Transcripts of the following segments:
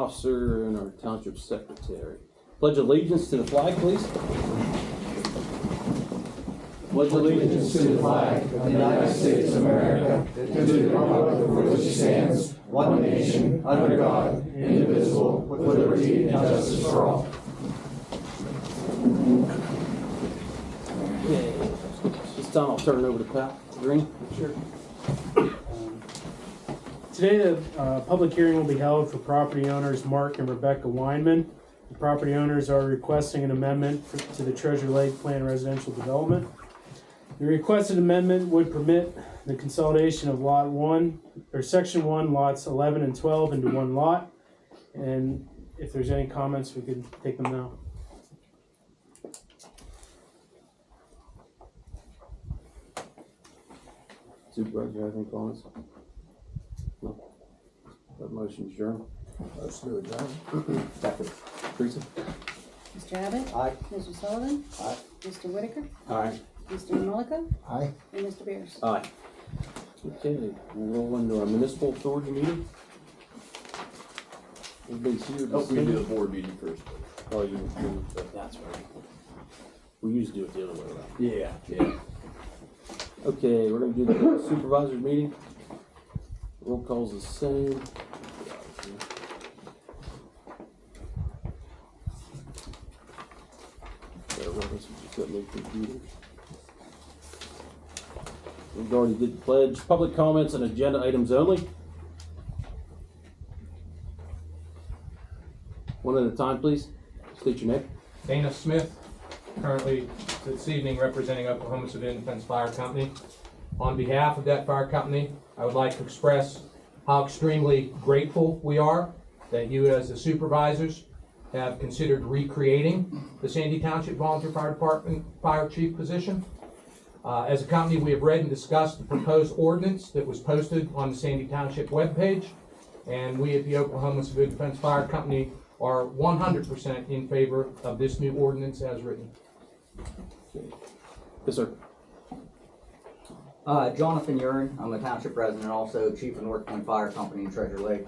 officer and our township secretary. Pledge allegiance to the flag, please. Pledge allegiance to the flag of the United States of America and to the republic for which it stands, one nation, under God, indivisible, with liberty and justice for all. Okay. This time I'll turn it over to Pat Green. Sure. Today the public hearing will be held for property owners Mark and Rebecca Weinman. The property owners are requesting an amendment to the Treasure Lake Plan Residential Development. The requested amendment would permit the consolidation of Lot 1, or Section 1, lots 11 and 12 into one lot. And if there's any comments, we could take them now. Supervisor, have any comments? No. That motion is adjourned. Let's do it, John. Second. Teresa? Mr. Abbott? Aye. Mr. Sullivan? Aye. Mr. Whitaker? Aye. Mr. Mullica? Aye. And Mr. Beers? Aye. Okay, we'll roll into our municipal authority meeting. Everybody's here. Oh, we do the board meeting first. Oh, that's right. We used to do it the other way around. Yeah. Okay, we're gonna do the supervisors meeting. Roll call's the same. Better run this, we just got no computer. We've already did the pledge. Public comments and agenda items only. One at a time, please. State your name. Dana Smith, currently this evening representing Oklahoma Civilian Defense Fire Company. On behalf of that fire company, I would like to express how extremely grateful we are that you as the supervisors have considered recreating the Sandy Township Volunteer Fire Department Fire Chief position. As a company, we have read and discussed the proposed ordinance that was posted on the Sandy Township webpage, and we at the Oklahoma Civilian Defense Fire Company are 100% in favor of this new ordinance as written. Yes, sir. Jonathan Urine, I'm a township resident, also chief of North Point Fire Company in Treasure Lake.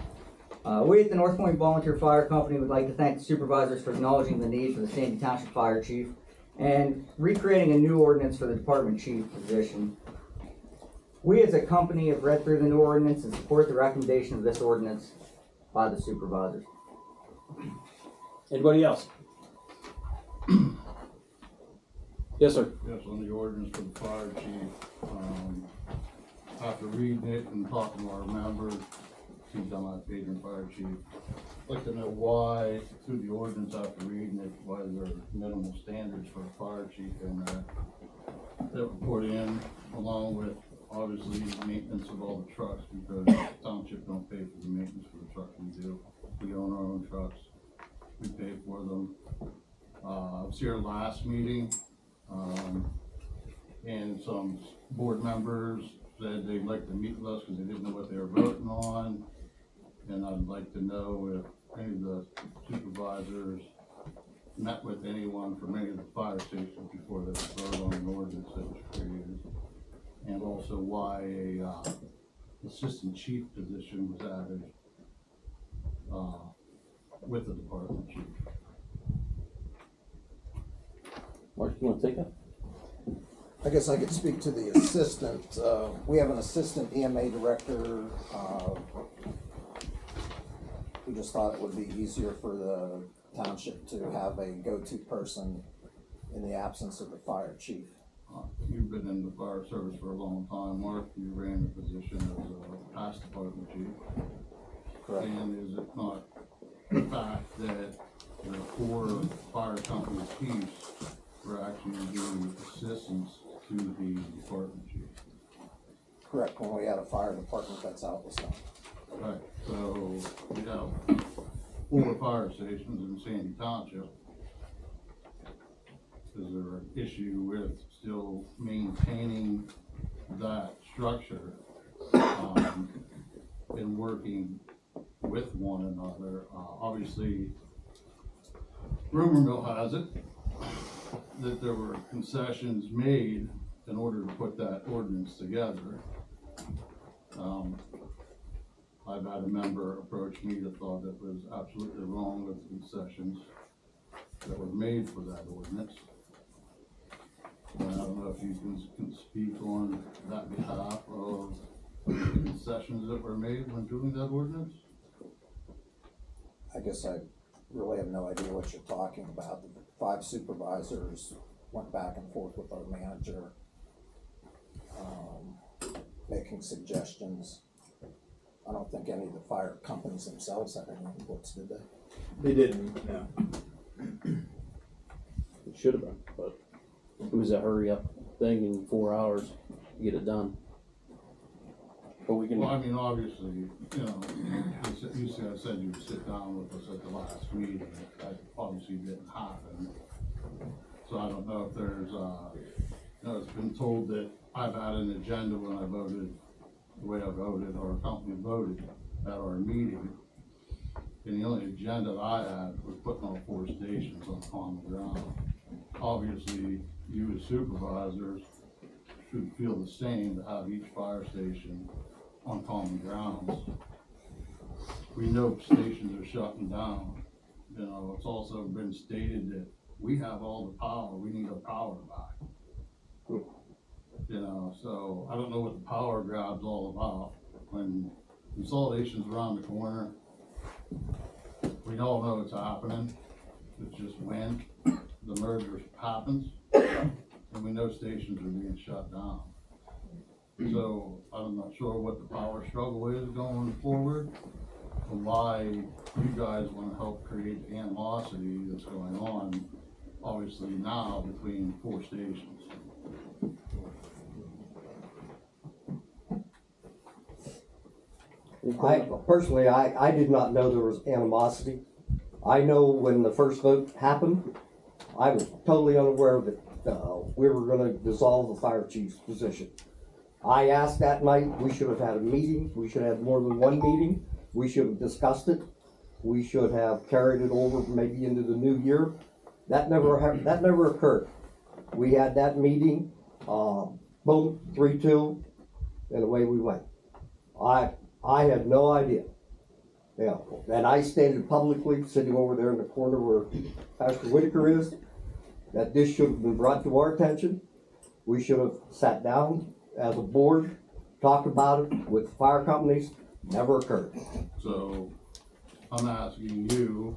We at the North Point Volunteer Fire Company would like to thank the supervisors for acknowledging the need for the Sandy Township Fire Chief and recreating a new ordinance for the department chief position. We as a company have read through the new ordinance and support the recommendation of this ordinance by the supervisors. Anybody else? Yes, sir. Yes, on the ordinance for the fire chief. After reading it and talking to our members, she's on my page in fire chief. I'd like to know why, through the ordinance after reading it, why there are minimal standards for a fire chief and that were put in, along with obviously the maintenance of all the trucks, because the township don't pay for the maintenance for the trucks we do. We own our own trucks. We pay for them. I was here last meeting. And some board members said they'd like to meet with us because they didn't know what they were voting on. And I'd like to know if any of the supervisors met with anyone from any of the fire stations before they voted on an ordinance that was created. And also why a assistant chief position was added with the department chief. Mark, you want to take that? I guess I could speak to the assistant. We have an assistant EMA director. We just thought it would be easier for the township to have a go-to person in the absence of the fire chief. You've been in the fire service for a long time, Mark. You ran the position as a past department chief. Correct. And is it not the fact that the core fire company chiefs were actually doing assistance to the department chief? Correct. When we had a fire department, that's how it was done. Right. So we have 4 fire stations in Sandy Township. Is there an issue with still maintaining that structure and working with one another? Obviously, rumor mill has it that there were concessions made in order to put that ordinance together. I've had a member approach me that thought it was absolutely wrong with the concessions that were made for that ordinance. And I don't know if you can speak on that behalf of the concessions that were made when doing that ordinance? I guess I really have no idea what you're talking about. The 5 supervisors went back and forth with our manager, making suggestions. I don't think any of the fire companies themselves had any inputs, did they? They didn't, no. It should have been, but it was a hurry up thing in 4 hours to get it done. But we can. Well, I mean, obviously, you know, you said you would sit down with us at the last meeting. That obviously didn't happen. So I don't know if there's, you know, it's been told that I've had an agenda when I voted, the way I voted, or a company voted at our meeting. And the only agenda that I had was putting all 4 stations on common ground. Obviously, you as supervisors should feel the same to have each fire station on common grounds. We know stations are shutting down. You know, it's also been stated that we have all the power, we need our power back. You know, so I don't know what the power grab's all about. When consolidation's around the corner, we all know it's happening. It's just when the merger happens, and we know stations are being shut down. So I'm not sure what the power struggle is going forward, or why you guys want to help create the animosity that's going on, obviously now between 4 stations. Personally, I did not know there was animosity. I know when the first vote happened, I was totally unaware that we were gonna dissolve the fire chief's position. I asked that night, we should have had a meeting, we should have more than one meeting, we should have discussed it, we should have carried it over maybe into the new year. That never occurred. We had that meeting, boom, 3-2, and away we went. I had no idea. Yeah, and I stated publicly, sitting over there in the corner where Pastor Whitaker is, that this should have been brought to our attention. We should have sat down as a board, talked about it with fire companies. Never occurred. So I'm asking you,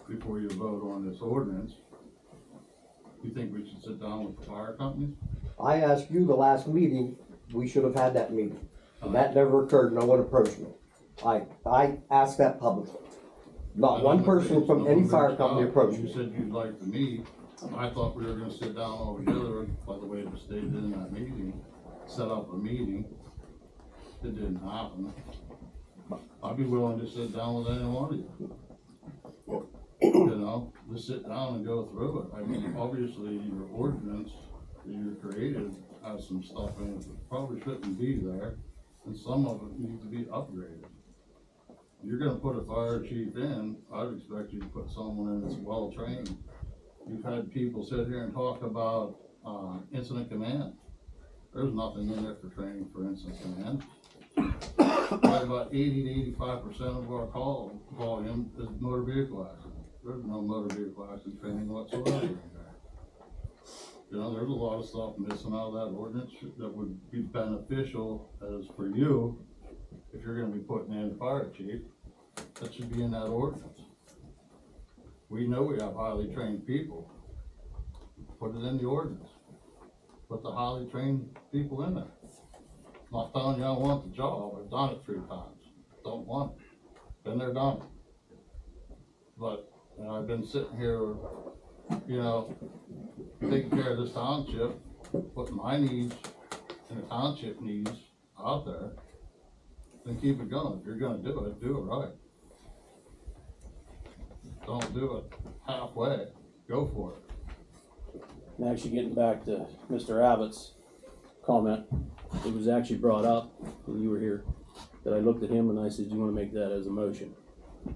before you vote on this ordinance, you think we should sit down with the fire companies? I asked you the last meeting, we should have had that meeting. And that never occurred, no one approached me. I asked that publicly. Not one person from any fire company approached You me. said you'd like to meet. I thought we were gonna sit down all together, by the way it was stated in that meeting, set up a meeting. It didn't happen. I'd be willing to sit down with any one of you. You know, just sit down and go through it. I mean, obviously, your ordinance that you created has some stuff in it that probably shouldn't be there, and some of it needs to be upgraded. You're gonna put a fire chief in, I'd expect you to put someone in that's well-trained. You've had people sit here and talk about, incident command. There's nothing in there for training for incident command. Probably about 80 to 85% of our call volume is motor vehicle accident. There's no motor vehicle accident training whatsoever in there. You know, there's a lot of stuff missing out of that ordinance that would be beneficial as for you, if you're gonna be putting in a fire chief, that should be in that ordinance. We know we have highly trained people. Put it in the ordinance. Put the highly trained people in there. Not telling you I want the job, I've done it 3 times. Don't want it. Been there, done it. But, you know, I've been sitting here, you know, taking care of this township, putting my needs and the township needs out there, then keep it going. If you're gonna do it right. Don't do it halfway, go for it. And actually getting back to Mr. Abbott's comment, it was actually brought up when you were here, that I looked at him and I said, you wanna make that as a motion?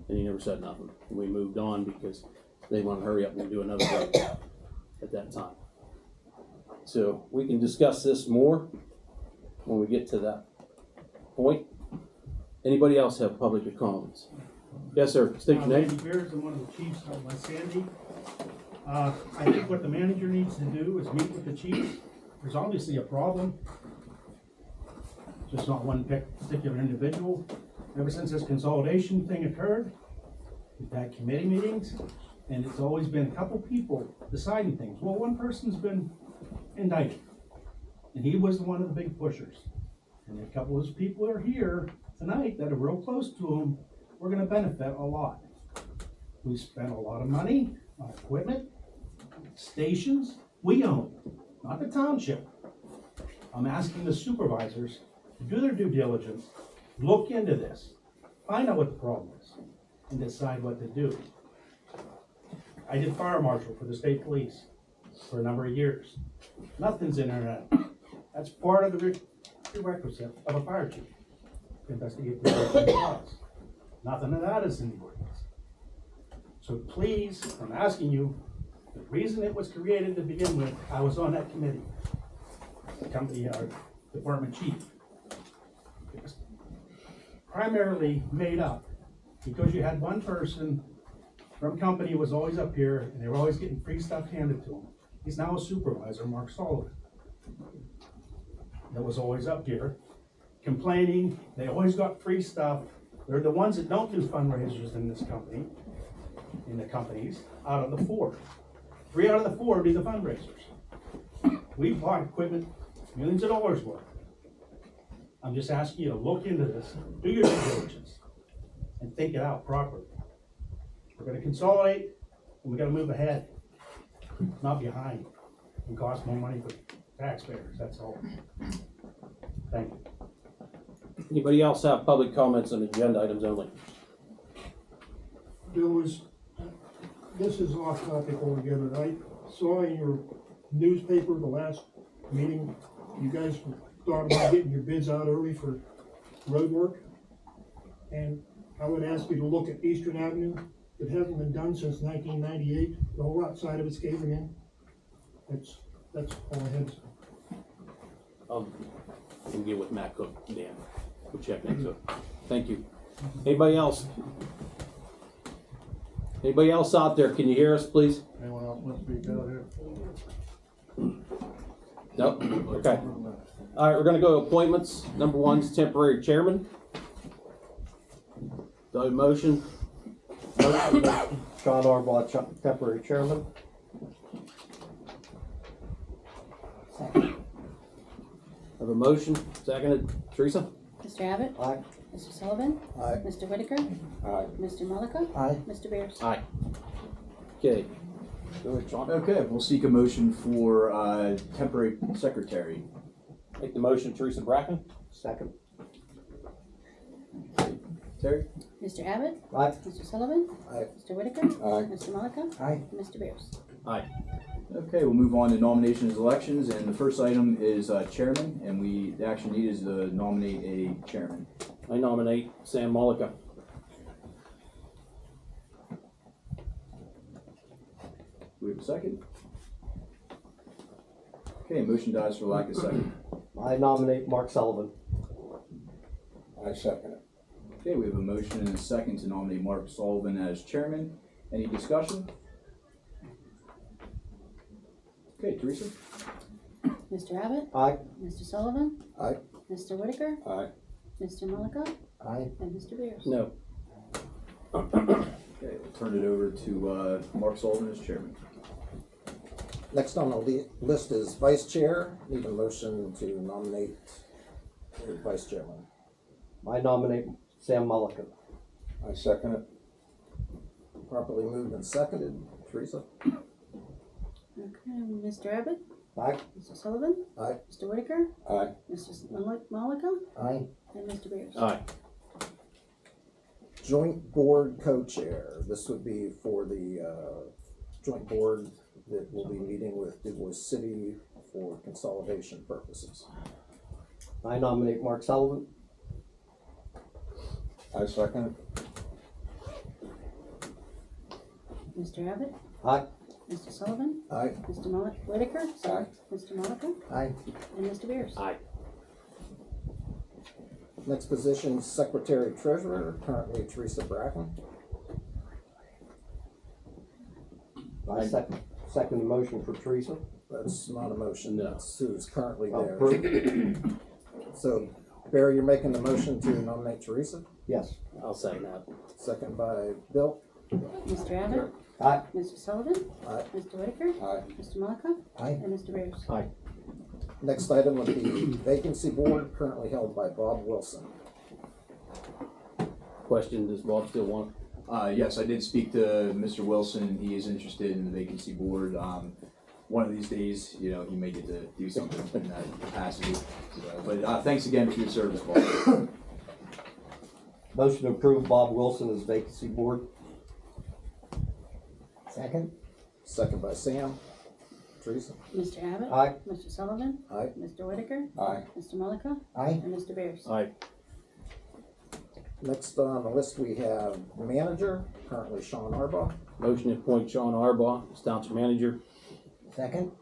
And he never said nothing. And we moved on because they wanna hurry up and do another vote at that time. So we can discuss this more when we get to that point. Anybody else have public comments? Yes, sir. State your name. Randy Beers, I'm one of the chiefs of West Sandy. I think what the manager needs to do is meet with the chiefs. There's obviously a problem. Just not one particular individual. Ever since this consolidation thing occurred, we've had committee meetings, and it's always been a couple people deciding things. Well, one person's been indicted, and he was one of the big pushers. And a couple of those people are here tonight that are real close to him. We're gonna benefit a lot. We spent a lot of money on equipment, stations we own, not the township. I'm asking the supervisors to do their due diligence, look into this, find out what the problem is, and decide what to do. I did fire marshal for the state police for a number of years. Nothing's in there. That's part of the prerequisite of a fire chief. To investigate the cause. Nothing of that is in the ordinance. So please, I'm asking you, the reason it was created to begin with, I was on that committee. The company, department chief. It was primarily made up because you had one person from company was always up here and they were always getting free stuff handed to him. He's now a supervisor, Mark Sullivan. That was always up here complaining, they always got free stuff. They're the ones that don't do fundraisers in this company, in the companies, out of the 4. 3 out of the 4 do the fundraisers. We bought equipment, millions of dollars worth. I'm just asking you to look into this, do your due diligence, and think it out properly. We're gonna consolidate, and we gotta move ahead, not behind, and cost more money for taxpayers, that's all. Thank you. Anybody else have public comments on agenda items only? There was, this is off topic altogether. I saw in your newspaper the last meeting, you guys thought about getting your bids out early for road work. And I would ask you to look at Eastern Avenue. It hasn't been done since 1998. The whole outside of it's caving in. That's all I had to say. We'll get with Matt Cook, Dan. We'll check next up. Thank you. Anybody else? Anybody else out there? Can you hear us, please? Anyone else want to speak out here? Nope. Okay. All right, we're gonna go to appointments. Number 1 is temporary chairman. Do I have a motion? Sean Arbaugh, temporary chairman. Second. Have a motion, seconded. Teresa? Mr. Abbott? Aye. Mr. Sullivan? Aye. Mr. Whitaker? Aye. Mr. Malika? Aye. Mr. Beers? Aye. Okay. Go ahead, Sean. Okay, we'll seek a motion for temporary secretary. Make the motion, Teresa Bracken. Second. Terry? Mr. Abbott? Aye. Mr. Sullivan? Aye. Mr. Whitaker? Aye. Mr. Malika? Aye. And Mr. Beers? Aye. Okay, we'll move on to nominations, elections, and the first item is chairman, and the action needed is to nominate a chairman. I nominate Sam Malika. Do we have a second? Okay, motion dies for lack of second. I nominate Mark Sullivan. I second it. Okay, we have a motion and a second to nominate Mark Sullivan as chairman. Any discussion? Okay, Teresa? Mr. Abbott? Aye. Mr. Sullivan? Aye. Mr. Whitaker? Aye. Mr. Malika? Aye. And Mr. Beers? No. Okay, we'll turn it over to Mark Sullivan as chairman. Next on the list is vice chair. Need a motion to nominate the vice chairman. I nominate Sam Mullican. I second it. Properly moved and seconded. Teresa? Okay, Mr. Abbott? Aye. Mr. Sullivan? Aye. Mr. Whitaker? Aye. Mr. Malika? Aye. And Mr. Beers? Aye. Joint board co-chair. This would be for the joint board that will be meeting with Du Bois City for consolidation purposes. I nominate Mark Sullivan. I second it. Mr. Abbott? Aye. Mr. Sullivan? Aye. Mr. Whitaker? Sorry. Aye. Mr. Malika? Aye. And Mr. Beers? Aye. Next position, Secretary Treasurer, currently Teresa Bracken. I second the motion for Teresa. That's not a motion, No. that's who's currently Oh, there. approved. So, Barry, you're making the motion to nominate Teresa, Yes. I'll second that. second by Bill. Mr. Abbott? Aye. Mr. Sullivan? Aye. Mr. Whitaker? Aye. Mr. Malika? Aye. And Mr. Bears? Aye. Next item would be Vacancy Board, currently held by Bob Wilson. Question, does Bob still want? Yes, I did speak to Mr. Wilson. He is interested in the vacancy board. One of these days, you know, he may get to do something in that capacity. But thanks again for your service, Bob. Motion to approve Bob Wilson as vacancy board. Second. Second by Sam. Teresa? Mr. Abbott? Aye. Mr. Sullivan? Aye. Mr. Whitaker? Aye. Mr. Malika? Aye. And Mr. Bears? Aye. Next on the list, we have Manager, currently Sean Arbaugh. Motion to appoint Sean Arbaugh as township manager. Second.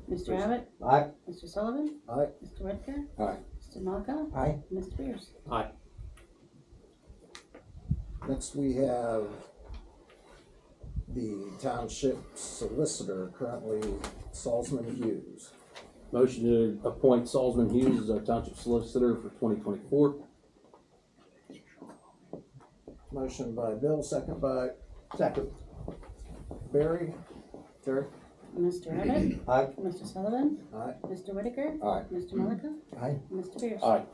Mr. Abbott? Aye. Mr. Sullivan? Aye. Mr. Whitaker? Aye. Mr. Malika? Aye. And Mr. Bears? Aye. Next, we have the Township Solicitor, currently Salzman Hughes. Motion to appoint Salzman Hughes as our township solicitor for 2024. Motion by Bill, second by Second. Barry. Terry? Mr. Abbott? Aye. Mr. Sullivan? Aye. Mr. Whitaker? Aye. Mr. Malika? Aye. And Mr. Bears? Aye.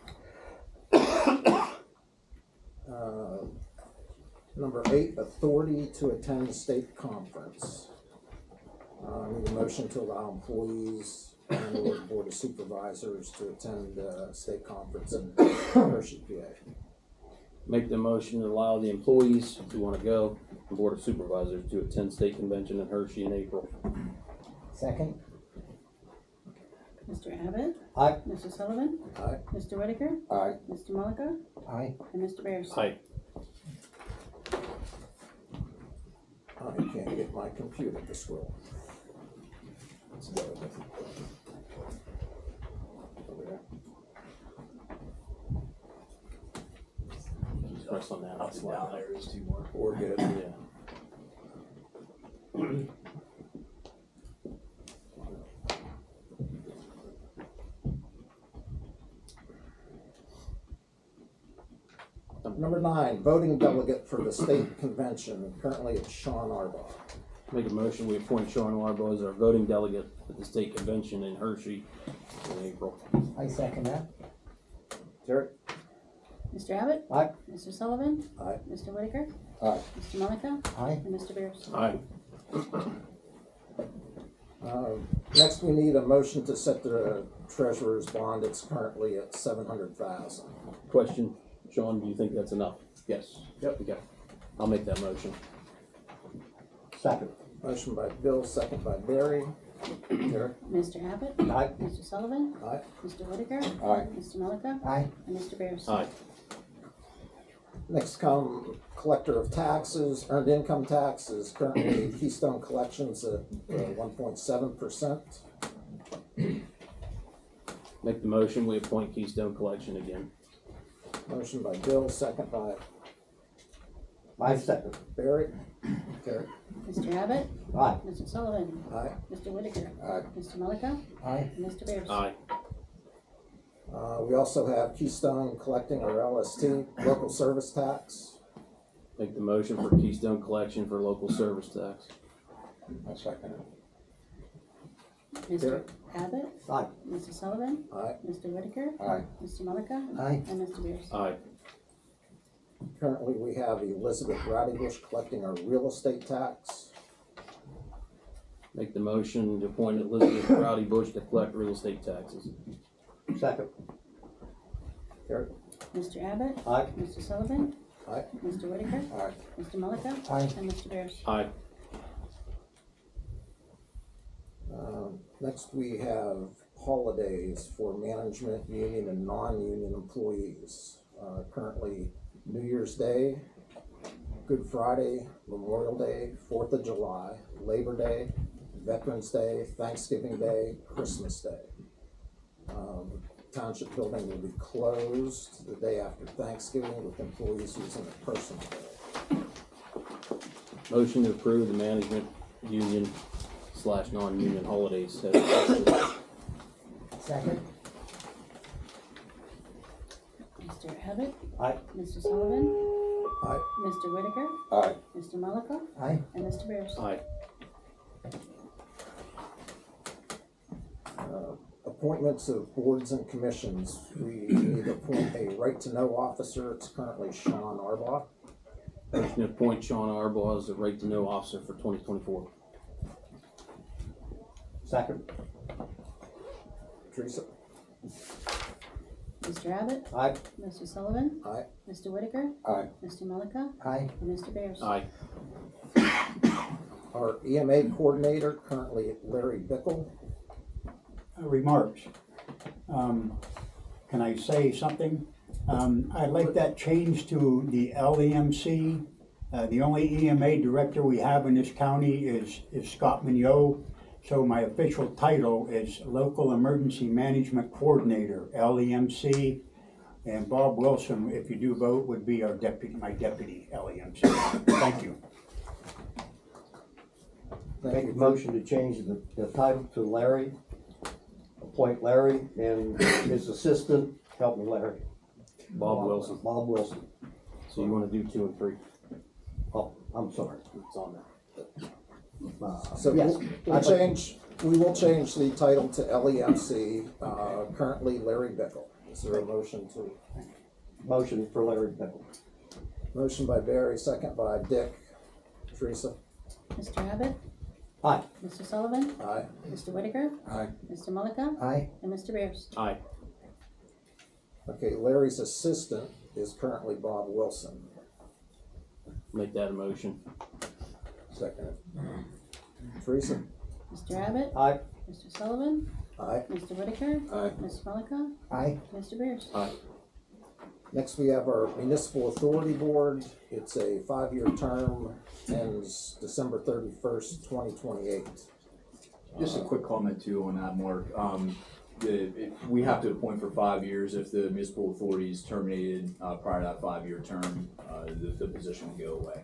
Number 8, authority to attend state conference. Need a motion to allow employees and or board of supervisors to attend state conference in Hershey, PA. Make the motion to allow the employees who want to go, the board of supervisors, to attend state convention in Hershey in April. Second. Mr. Abbott? Aye. Mr. Sullivan? Aye. Mr. Whitaker? Aye. Mr. Malika? Aye. And Mr. Bears? Aye. I can't get my computer to scroll. Let's go. Over there. Just press on that. Up and down there is two more. We're good. Yeah. Number 9, voting delegate for the state convention. Currently, it's Sean Arbaugh. Make a motion, we appoint Sean Arbaugh as our voting delegate at the state convention in Hershey in April. I second that. Terry? Mr. Abbott? Aye. Mr. Sullivan? Aye. Mr. Whitaker? Aye. Mr. Malika? Aye. And Mr. Bears? Aye. Next, we need a motion to set the treasurer's bond. It's currently at $700,000. Question, Sean, do you think that's enough? Yes. Yep. Okay. I'll make that motion. Second. Motion by Bill, second by Barry. Terry? Mr. Abbott? Aye. Mr. Sullivan? Aye. Mr. Whitaker? Aye. Mr. Malika? Aye. And Mr. Bears? Aye. Next come collector of taxes, earned income taxes, currently Keystone Collections at 1.7%. Make the motion, we appoint Keystone Collection again. Motion by Bill, second by I second. Barry. Terry? Mr. Abbott? Aye. Mr. Sullivan? Aye. Mr. Whitaker? Aye. Mr. Malika? Aye. And Mr. Bears? Aye. We also have Keystone collecting our LST, local service tax. Make the motion for Keystone Collection for local service tax. I second it. Mr. Abbott? Aye. Mr. Sullivan? Aye. Mr. Whitaker? Aye. Mr. Malika? Aye. And Mr. Bears? Aye. Currently, we have Elizabeth Rowdybush collecting our real estate tax. Make the motion to appoint Elizabeth Rowdy Bush to collect real estate taxes. Second. Terry? Mr. Abbott? Aye. Mr. Sullivan? Aye. Mr. Whitaker? Aye. Mr. Malika? Aye. And Mr. Bears? Aye. Next, we have holidays for management, union, and non-union employees. Currently, New Year's Day, Good Friday, Memorial Day, 4th of July, Labor Day, Veterans Day, Thanksgiving Day, Christmas Day. township building will be closed the day after Thanksgiving with employees using a personal day. Motion to approve the management union / non-union holidays. as listed. Second. Mr. Abbott? Aye. Mr. Sullivan? Aye. Mr. Whitaker? Aye. Mr. Malika? Aye. And Mr. Bears? Aye. Appointments of boards and commissions. We need to appoint a right-to-know officer. It's currently Sean Arbaugh. Motion to appoint Sean Arbaugh as the right to know officer for 2024. Second. Teresa? Mr. Abbott? Aye. Mr. Sullivan? Aye. Mr. Whitaker? Aye. Mr. Malika? Aye. And Mr. Bears? Aye. Our EMA coordinator, currently Larry Bickle. Remarks. Can I say something? I'd like that changed to the LEMC. The only EMA director we have in this county is Scott Mignot. So my official title is Local Emergency Management Coordinator, LEMC. And Bob Wilson, if you do vote, would be our deputy, my deputy LEMC. Thank you. Make a motion to change the title to Larry. Appoint Larry and his assistant, help me Larry. Bob Wilson. Bob Wilson. So you want to do 2 and 3? Oh, I'm sorry. It's on there. So Yes. we will change the title to LEMC, currently Larry Bickle. Is there a motion to? Motion for Larry Bickle. Motion by Barry, second by Dick. Teresa? Mr. Abbott? Aye. Mr. Sullivan? Aye. Mr. Whitaker? Aye. Mr. Malika? Aye. And Mr. Bears? Aye. Okay, Larry's assistant is currently Bob Wilson. Make that a motion. Second. Teresa? Mr. Abbott? Aye. Mr. Sullivan? Aye. Mr. Whitaker? Aye. Mr. Malika? Aye. Mr. Bears? Aye. Next, we have our Municipal Authority Board. It's a 5-year term, ends December 31st, 2028. Just a quick comment too on that, Mark. We have to appoint for 5 years. If the municipal authority is terminated prior to that 5-year term, the position will go away.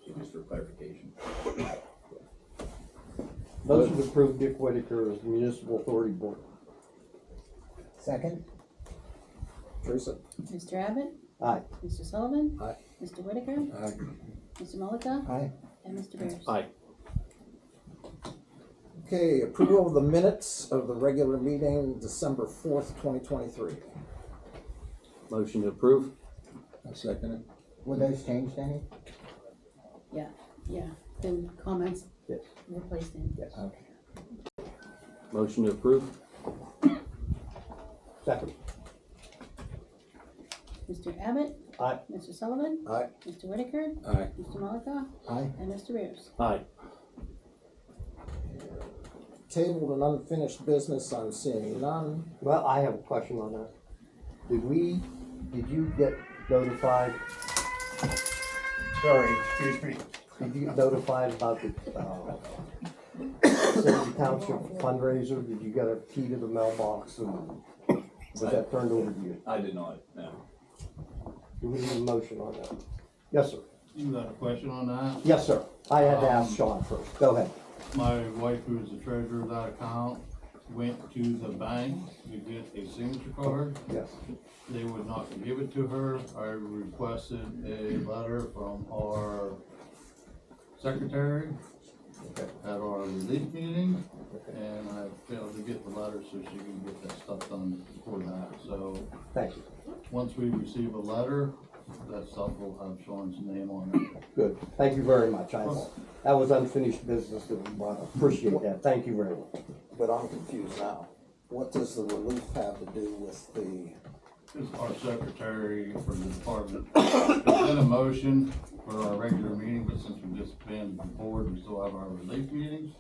So just for clarification. Motion to approve Dick Whitaker as Municipal Authority Board. Second. Teresa? Mr. Abbott? Aye. Mr. Sullivan? Aye. Mr. Whitaker? Aye. Mr. Malika? Aye. And Mr. Bears? Aye. Okay, approval of the minutes of the regular meeting, December 4th, 2023. Motion to approve. I second it. Were those changed any? Yeah, the comments Yes. were placed in. Yes. Okay. Motion to approve. Second. Mr. Abbott? Aye. Mr. Sullivan? Aye. Mr. Whitaker? Aye. Mr. Malika? Aye. And Mr. Bears? Aye. Tabled and unfinished business, I'm seeing none. Well, I have a question on that. Did you get notified, Sorry, excuse me. did you get notified about the, City Township fundraiser? Did you get a key to the mailbox and was that turned over to you? I did not, no. Do we need a motion on that? Yes, sir. You got a question on that? Yes, sir. I had to ask Sean first. Go ahead. My wife, who is the treasurer of that account, went to the bank to get a signature card. Yes. They would not give it to her. I requested a letter from our secretary at our relief meeting, and I failed to get the letter so she can get that stuff done before that. So, Thank you. once we receive a letter, that stuff will have Sean's name on it. Good. Thank you very much. That was unfinished business that we brought up. Appreciate that. Thank you very much. But I'm confused now. What does the relief have to do with the, It's our secretary for the department. It's been a motion for our regular meeting, but since we just been board, we still have our relief meetings.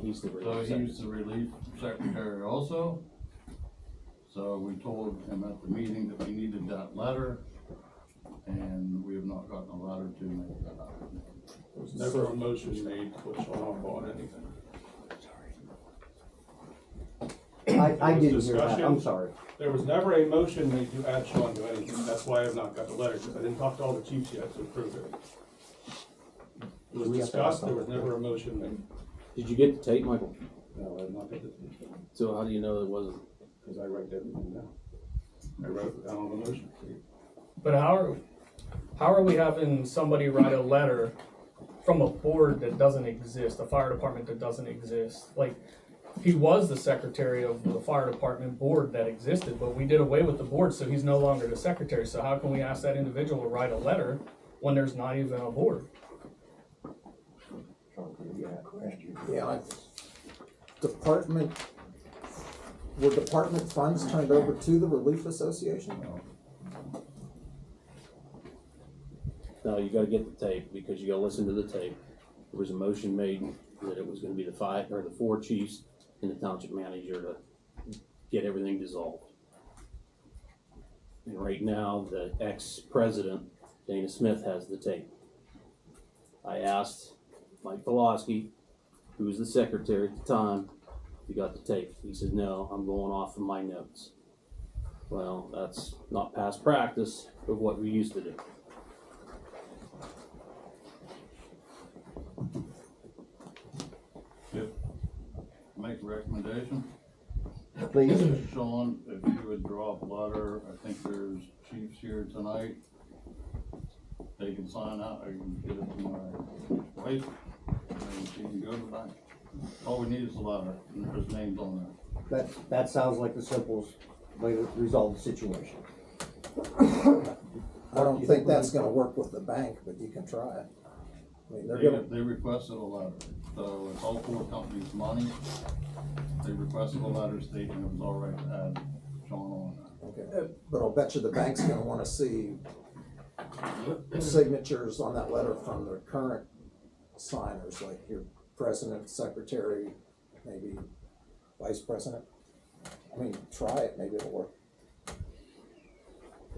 He's the So he's the relief secretary also. So we told him at the meeting that we needed that letter, and we have not gotten a letter to make that happen. There was never a motion made to put Sean on anything. I didn't hear that, Discussion. I'm sorry. There was never a motion made to add Sean to anything, that's why I have not got the letter, because I didn't talk to all the chiefs yet to approve it. It was discussed, there was never a motion made. Did you get the tape, Michael? No, I have not got it, So how do you know it wasn't? because I write everything down. I wrote it down on the motion. But how are we having somebody write a letter from a board that doesn't exist, a fire department that doesn't exist? Like, he was the secretary of the fire department board that existed, but we did away with the board, so he's no longer the secretary. So how can we ask that individual to write a letter when there's not even a board? Yeah, were department funds turned over to the Relief Association? No, you gotta get the tape, because you gotta listen to the tape. There was a motion made that it was gonna be the 4 chiefs and the township manager to get everything dissolved. And right now, the ex-president, Dana Smith, has the tape. I asked Mike Pulaski, who was the secretary at the time, if he got the tape. He said, no, I'm going off of my notes. Well, that's not past practice of what we used to do. Make a recommendation. Please. Sean, if you would draw up a letter, I think there's chiefs here tonight. They can sign out, I can give it to my wife, and she can go to the bank. All we need is a letter, and there's names on there. That sounds like the simplest way to resolve the situation. I don't think that's gonna work with the bank, but you can try it. I mean, they're gonna, They requested a letter, so it's all 4 companies' money. They requested a letter stating it was all right to add Sean on there. okay, but I'll bet you the bank's gonna wanna see signatures on that letter from the current signers, like your president, secretary, maybe vice president. I mean, try it, maybe it'll work.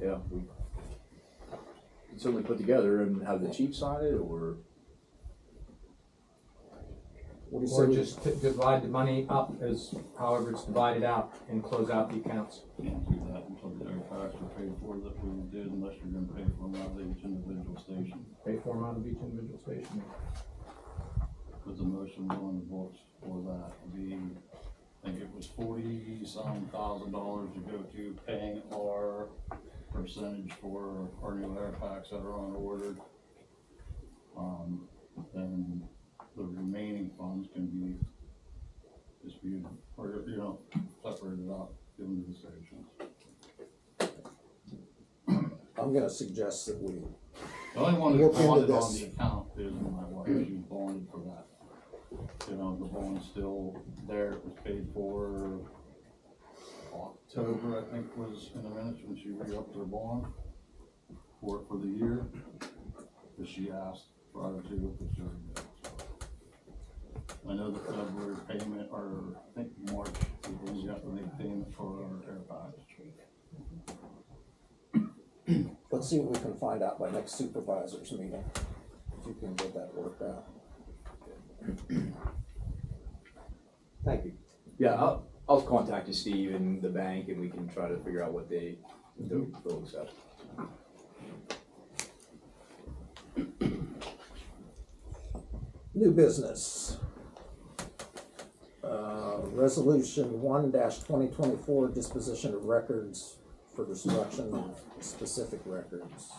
Yeah, we can certainly put together and have the chief sign it, or What do you Or say? just divide the money up as however it's divided out and close out the accounts. Can't do that until the other tax are paid for that we did, unless you're gonna pay for them out of each individual station. Pay for them out of each individual station. With the motion on the books for that, I think it was $40-some thousand to go to paying our percentage for our new air packs that are on order. Then the remaining funds can be disputed, or, separated out, given to the stations. I'm gonna suggest that we The only one look that's into bonded on this. the account is my wife, she's bonded for that. The bond's still there, it was paid for October, I think was in the minutes when she re-upped her bond for the year. But she asked prior to it, but she already did. I know the February payment, or I think March, we got to make payment for our air packs. Let's see what we can find out by next supervisors meeting, if you can get that worked out. Thank you. yeah, I'll contact Steve and the bank, and we can try to figure out what they'll accept. New business. Resolution 1-2024, disposition of records for destruction of specific records.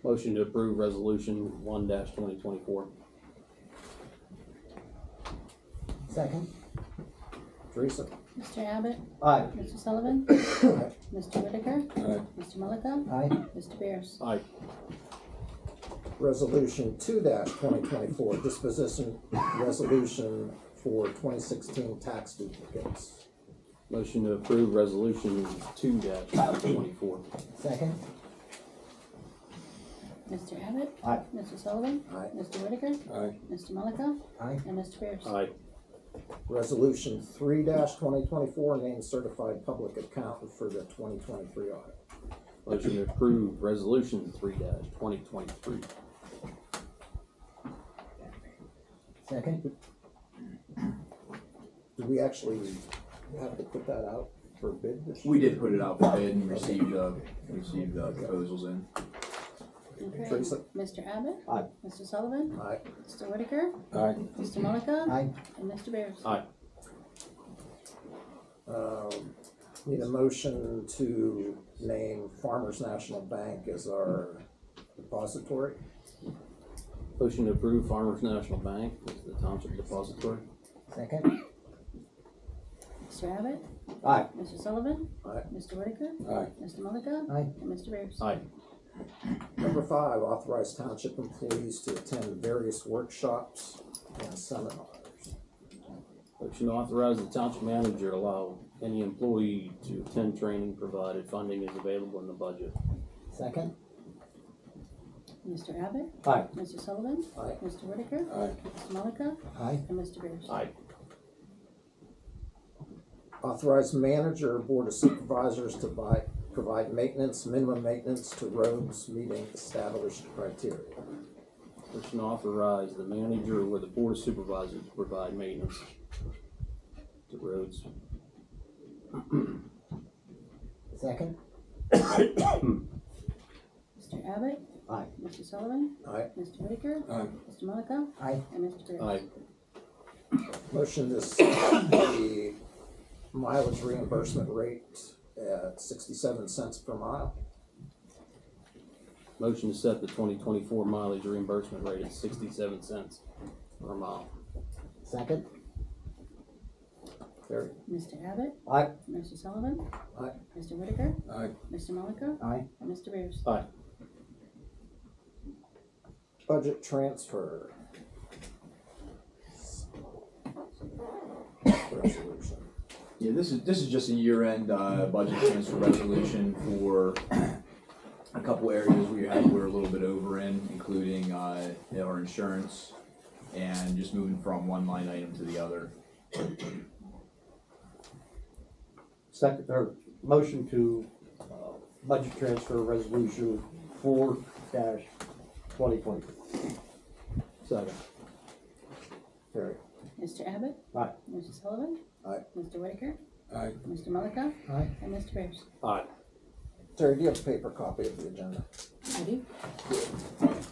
Motion to approve resolution 1-2024. Second. Teresa? Mr. Abbott? Aye. Mr. Sullivan? Aye. Mr. Whitaker? Aye. Mr. Malika? Aye. Mr. Beers? Aye. Resolution 2-2024, disposition resolution for 2016 tax duplicates. Motion to approve resolution 2-2024. Second. Mr. Abbott? Aye. Mr. Sullivan? Aye. Mr. Whitaker? Aye. Mr. Malika? Aye. And Mr. Beers? Aye. Resolution 3-2024, named certified public accountant for the 2023 audit. Motion to approve resolution 3-2023. Second. Do we actually You have to put that out for bid this year? We did put it out for bid and received proposals in. Okay. Teresa? Mr. Abbott? Aye. Mr. Sullivan? Aye. Mr. Whitaker? Aye. Mr. Malika? Aye. And Mr. Bears? Aye. Need a motion to name Farmers National Bank as our depository. Motion to approve Farmers National Bank as the Township Depository. Second. Mr. Abbott? Aye. Mr. Sullivan? Aye. Mr. Whitaker? Aye. Mr. Malika? Aye. And Mr. Bears? Aye. Number 5, authorize township employees to attend various workshops and seminars. Motion to authorize the township manager to allow any employee to attend training provided funding is available in the budget. Second. Mr. Abbott? Aye. Mr. Sullivan? Aye. Mr. Whitaker? Aye. Mr. Malika? Aye. And Mr. Bears? Aye. Authorize manager or board of supervisors to provide maintenance, minimum maintenance to roads meeting established criteria. Motion to authorize the manager or the board of supervisors to provide maintenance to roads. Second. Mr. Abbott? Aye. Mr. Sullivan? Aye. Mr. Whitaker? Aye. Mr. Malika? Aye. And Mr. Bears? Aye. Motion to set the mileage reimbursement rate at 67 cents per mile. Motion to set the 2024 mileage reimbursement rate at 67 cents per mile. Second. Terry? Mr. Abbott? Aye. Mr. Sullivan? Aye. Mr. Whitaker? Aye. Mr. Malika? Aye. And Mr. Bears? Aye. Budget transfer. Resolution. Yeah, this is just a year-end budget transfer resolution for a couple areas we're a little bit over in, including our insurance and just moving from one line item to the other. Second, or motion to, budget transfer resolution 4-2020. Second. Terry? Mr. Abbott? Aye. Mr. Sullivan? Aye. Mr. Whitaker? Aye. Mr. Malika? Aye. And Mr. Bears? Aye. Terry, do you have a paper copy of the agenda? I do.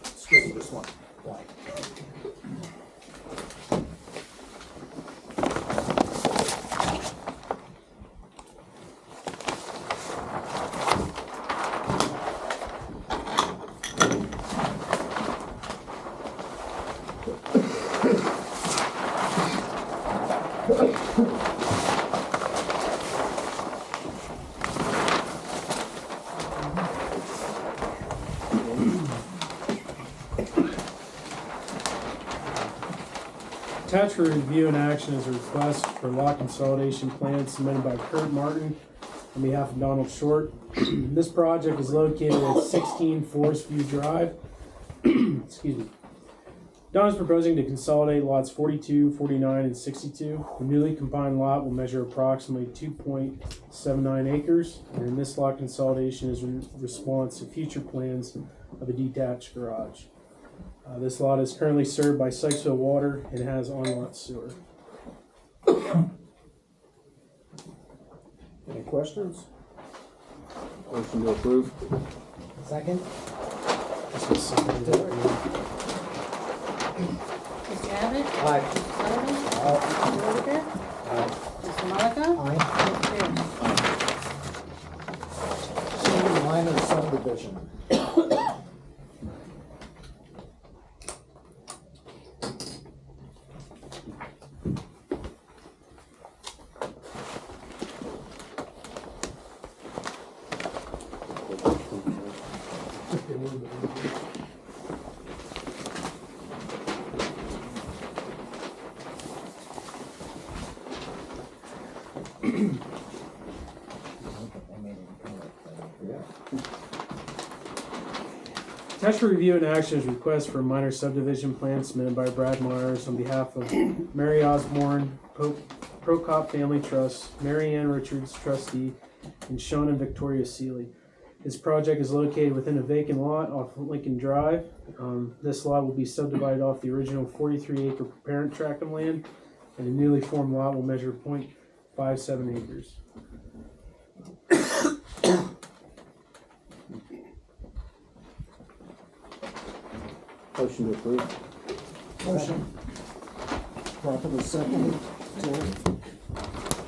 Excuse me, just one. Attached for review and action is a request for lot consolidation plan submitted by Kurt Martin on behalf of Donald Short. This project is located at 16 Forest View Drive. Excuse me. Don is proposing to consolidate lots 42, 49, and 62. The newly combined lot will measure approximately 2.79 acres, and this lot consolidation is in response to future plans of a detached garage. This lot is currently served by Sykesville Water and has on-lot sewer. Any questions? Motion to approve. Second. Mr. Abbott? Aye. Mr. Sullivan? Mr. Whitaker? Mr. Malika? Aye. Mr. Bears? Minor subdivision. Attached for review and action is request for a minor subdivision plan submitted by Brad Myers on behalf of Mary Osborne, Prokop Family Trust, Mary Ann Richards, trustee, and Sean and Victoria Seeley. This project is located within a vacant lot off Lincoln Drive. This lot will be subdivided off the original 43-acre parent tract of land, and the newly formed lot will measure 0.50 .57 acres. Motion to approve. Motion. Properly seconded. Terry?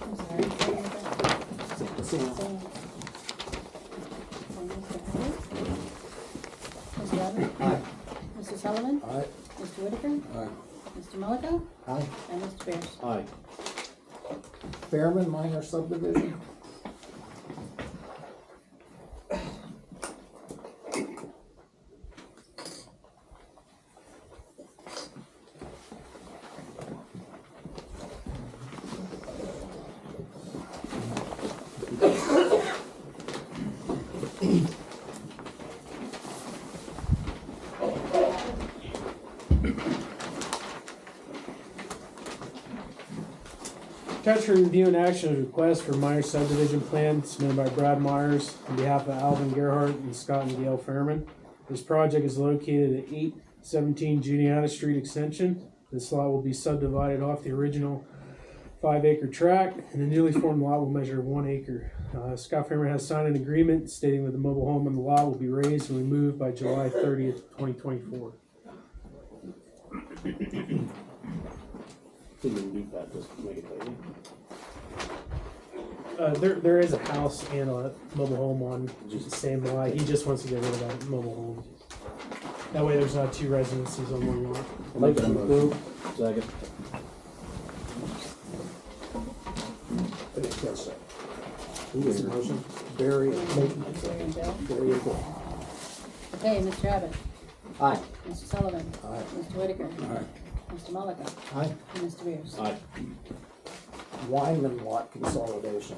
I'm sorry. Sam. Mr. Abbott? Aye. Mr. Sullivan? Aye. Mr. Whitaker? Aye. Mr. Malika? Aye. And Mr. Beers? Aye. Fairman minor subdivision. Township review and action is request for minor subdivision plan submitted by Brad Myers on behalf of Alvin Gerhart and Scott and Gail Fairman. This project is located at 817 Juniata Street Extension. This lot will be subdivided off the original 5-acre tract, and the newly formed lot will measure 1 acre. Scott Fairman has signed an agreement stating that the mobile home on the lot will be raised and removed by July 30th, 2024. Didn't do that, just make it later. There is a house and a mobile home on the same lot. He just wants to get rid of that mobile home. That way there's not 2 residencies on one lot. Make that motion. Second. I didn't catch that. Who was the motion? Barry. Barry and Bill? Barry and Bill. Okay, Mr. Abbott? Aye. Mr. Sullivan? Aye. Mr. Whitaker? Aye. Mr. Malika? Aye. And Mr. Beers? Aye. Wyman lot consolidation.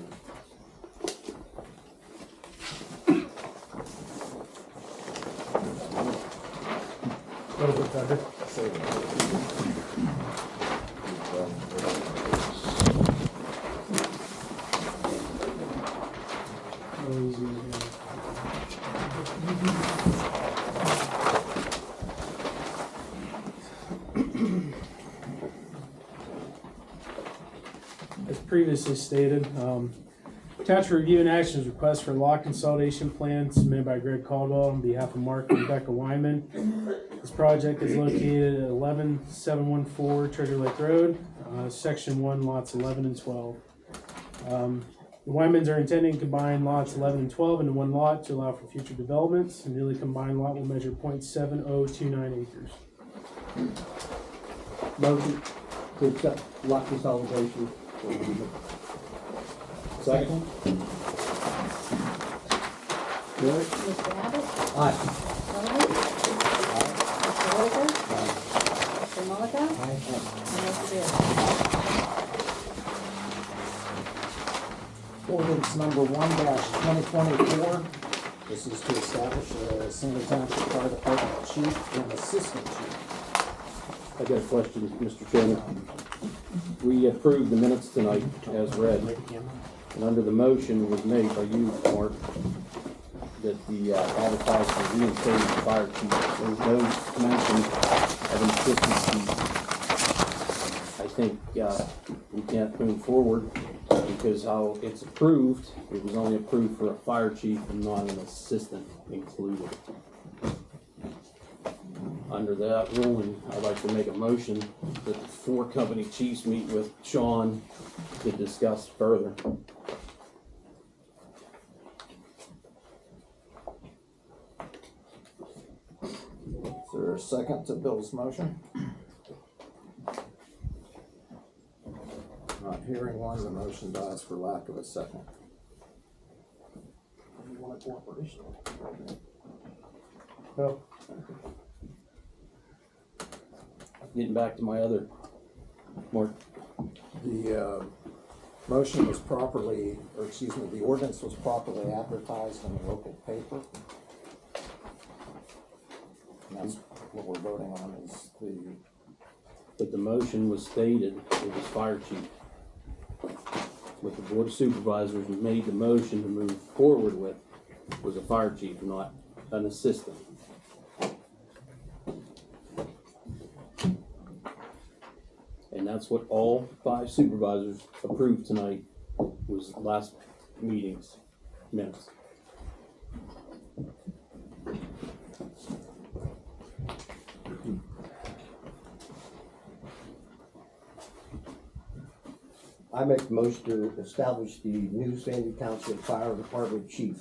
A little bit better. As previously stated, attached review and actions request for lot consolidation plan submitted by Greg Caldwell on behalf of Mark and Rebecca Wyman. This project is located at 11714 Treasure Lake Road, Section 1, lots 11 and 12. The Wymans are intending to combine lots 11 and 12 into one lot to allow for future developments. The newly combined lot will measure .7029 acres. Motion to accept lot consolidation. Second. Barry? Mr. Abbott? Aye. Sullivan? Mr. Whitaker? Mr. Malika? And Mr. Beers? Ordinance number 1-2024. This is to establish a single township fire department chief and assistant chief. I got a question, Mr. Chairman. We approved the minutes tonight as read, and under the motion was made by you, Mark, that the advertised for reinstated fire chief. There was no mention of an assistant chief. I think we can't move forward because how it's approved, it was only approved for a fire chief and not an assistant included. Under that ruling, I'd like to make a motion that the 4 company chiefs meet with Sean to discuss further. Is there a second to Bill's motion? Not hearing one, the motion dies for lack of a second. You want a corporation? No. Getting back to my other, Mark. The motion was properly, or excuse me, the ordinance was properly advertised in the local paper. And that's what we're voting on is the, But the motion was stated, it was fire chief. What the board of supervisors made the motion to move forward with was a fire chief, not an assistant. And that's what all 5 supervisors approved tonight those last meetings minutes. I make the motion to establish the new Sandy Township Fire Department chief.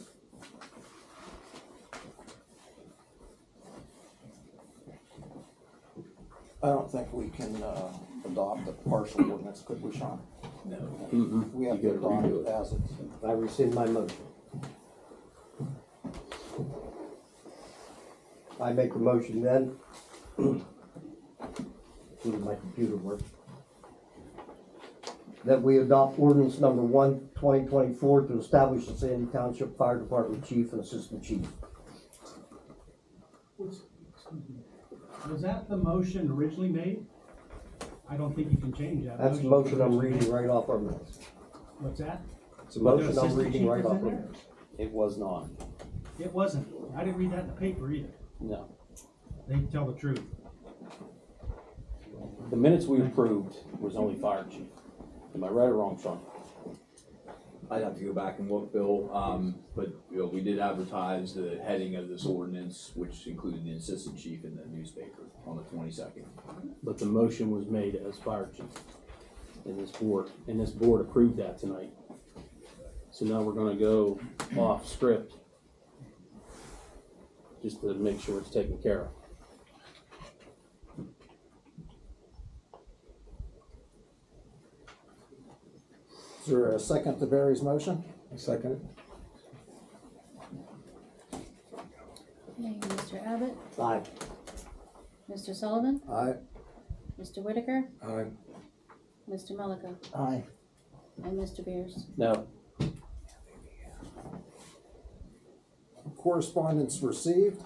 I don't think we can, adopt a partial ordinance, could we, Sean? No. We have to adopt it as it's. I rescind my motion. I make a motion then. See if my computer works. That we adopt ordinance number 1, 2024 to establish the Sandy Township Fire Department chief and assistant chief. Was that the motion originally made? I don't think you can change that. That's the motion I'm reading right off our minutes. What's that? It's a motion I'm Assistant reading chief right is off in our there? minutes. It was not. It wasn't. I didn't read that in the paper either. No. They tell the truth. The minutes we approved was only fire chief. Am I right or wrong, Sean? I'd have to go back and look, Bill, but, you know, we did advertise the heading of this ordinance, which included the assistant chief in the newspaper on the 22nd. But the motion was made as fire chief. And this board approved that tonight. So now we're gonna go off script, just to make sure it's taken care of. Is there a second to Barry's motion? I second it. Okay, Mr. Abbott, Aye. Mr. Sullivan, Aye. Mr. Whitaker, Aye. Mr. Malika, Aye. and Mr. Beers. No. Correspondence received.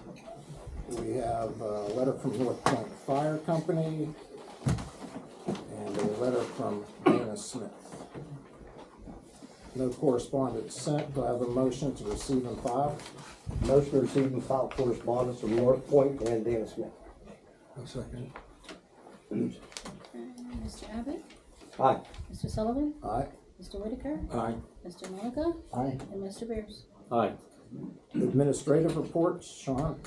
We have a letter from North Point Fire Company and a letter from Dana Smith. No correspondence sent. Do I have a motion to receive and file? Motion to receive and file correspondence from North Point and Dana Smith. A second. Mr. Abbott, Aye. Mr. Sullivan, Aye. Mr. Whitaker, Aye. Mr. Malika, Aye. and Mr. Beers. Aye. Administrative reports, Sean?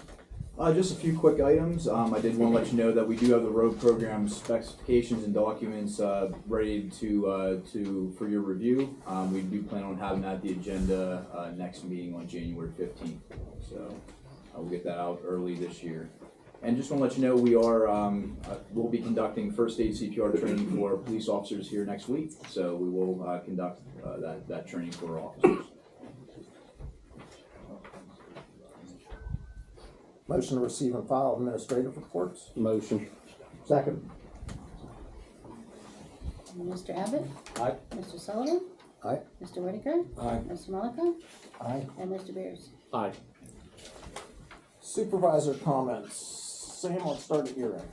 Just a few quick items. I did want to let you know that we do have the road program specifications and documents ready for your review. We do plan on having that the agenda next meeting on January 15th. So we'll get that out early this year. And just want to let you know we'll be conducting first aid CPR training for police officers here next week. So we will conduct that training for our officers. Motion to receive and file administrative reports? Motion. Second. Mr. Abbott, Aye. Mr. Sullivan, Aye. Mr. Whitaker, Aye. Mr. Malika, Aye. and Mr. Beers. Aye. Supervisor comments. Sam, let's start at your end.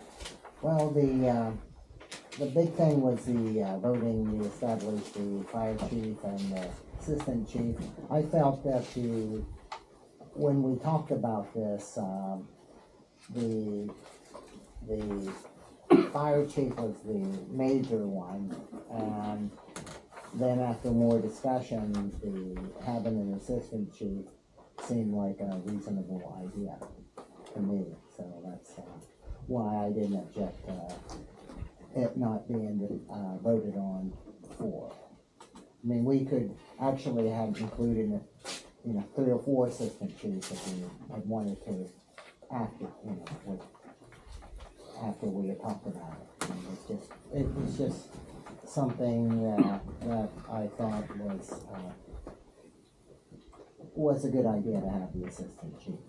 Well, the big thing was the voting to establish the fire chief and the assistant chief. I felt that when we talked about this, the fire chief was the major one, and then after more discussion, having an assistant chief seemed like a reasonable idea to me. So that's why I didn't object to it not being voted on for. I mean, we could actually have included, 3 or 4 assistant chiefs if we had wanted to after we had talked about it. It was just something that I thought was a good idea to have the assistant chief.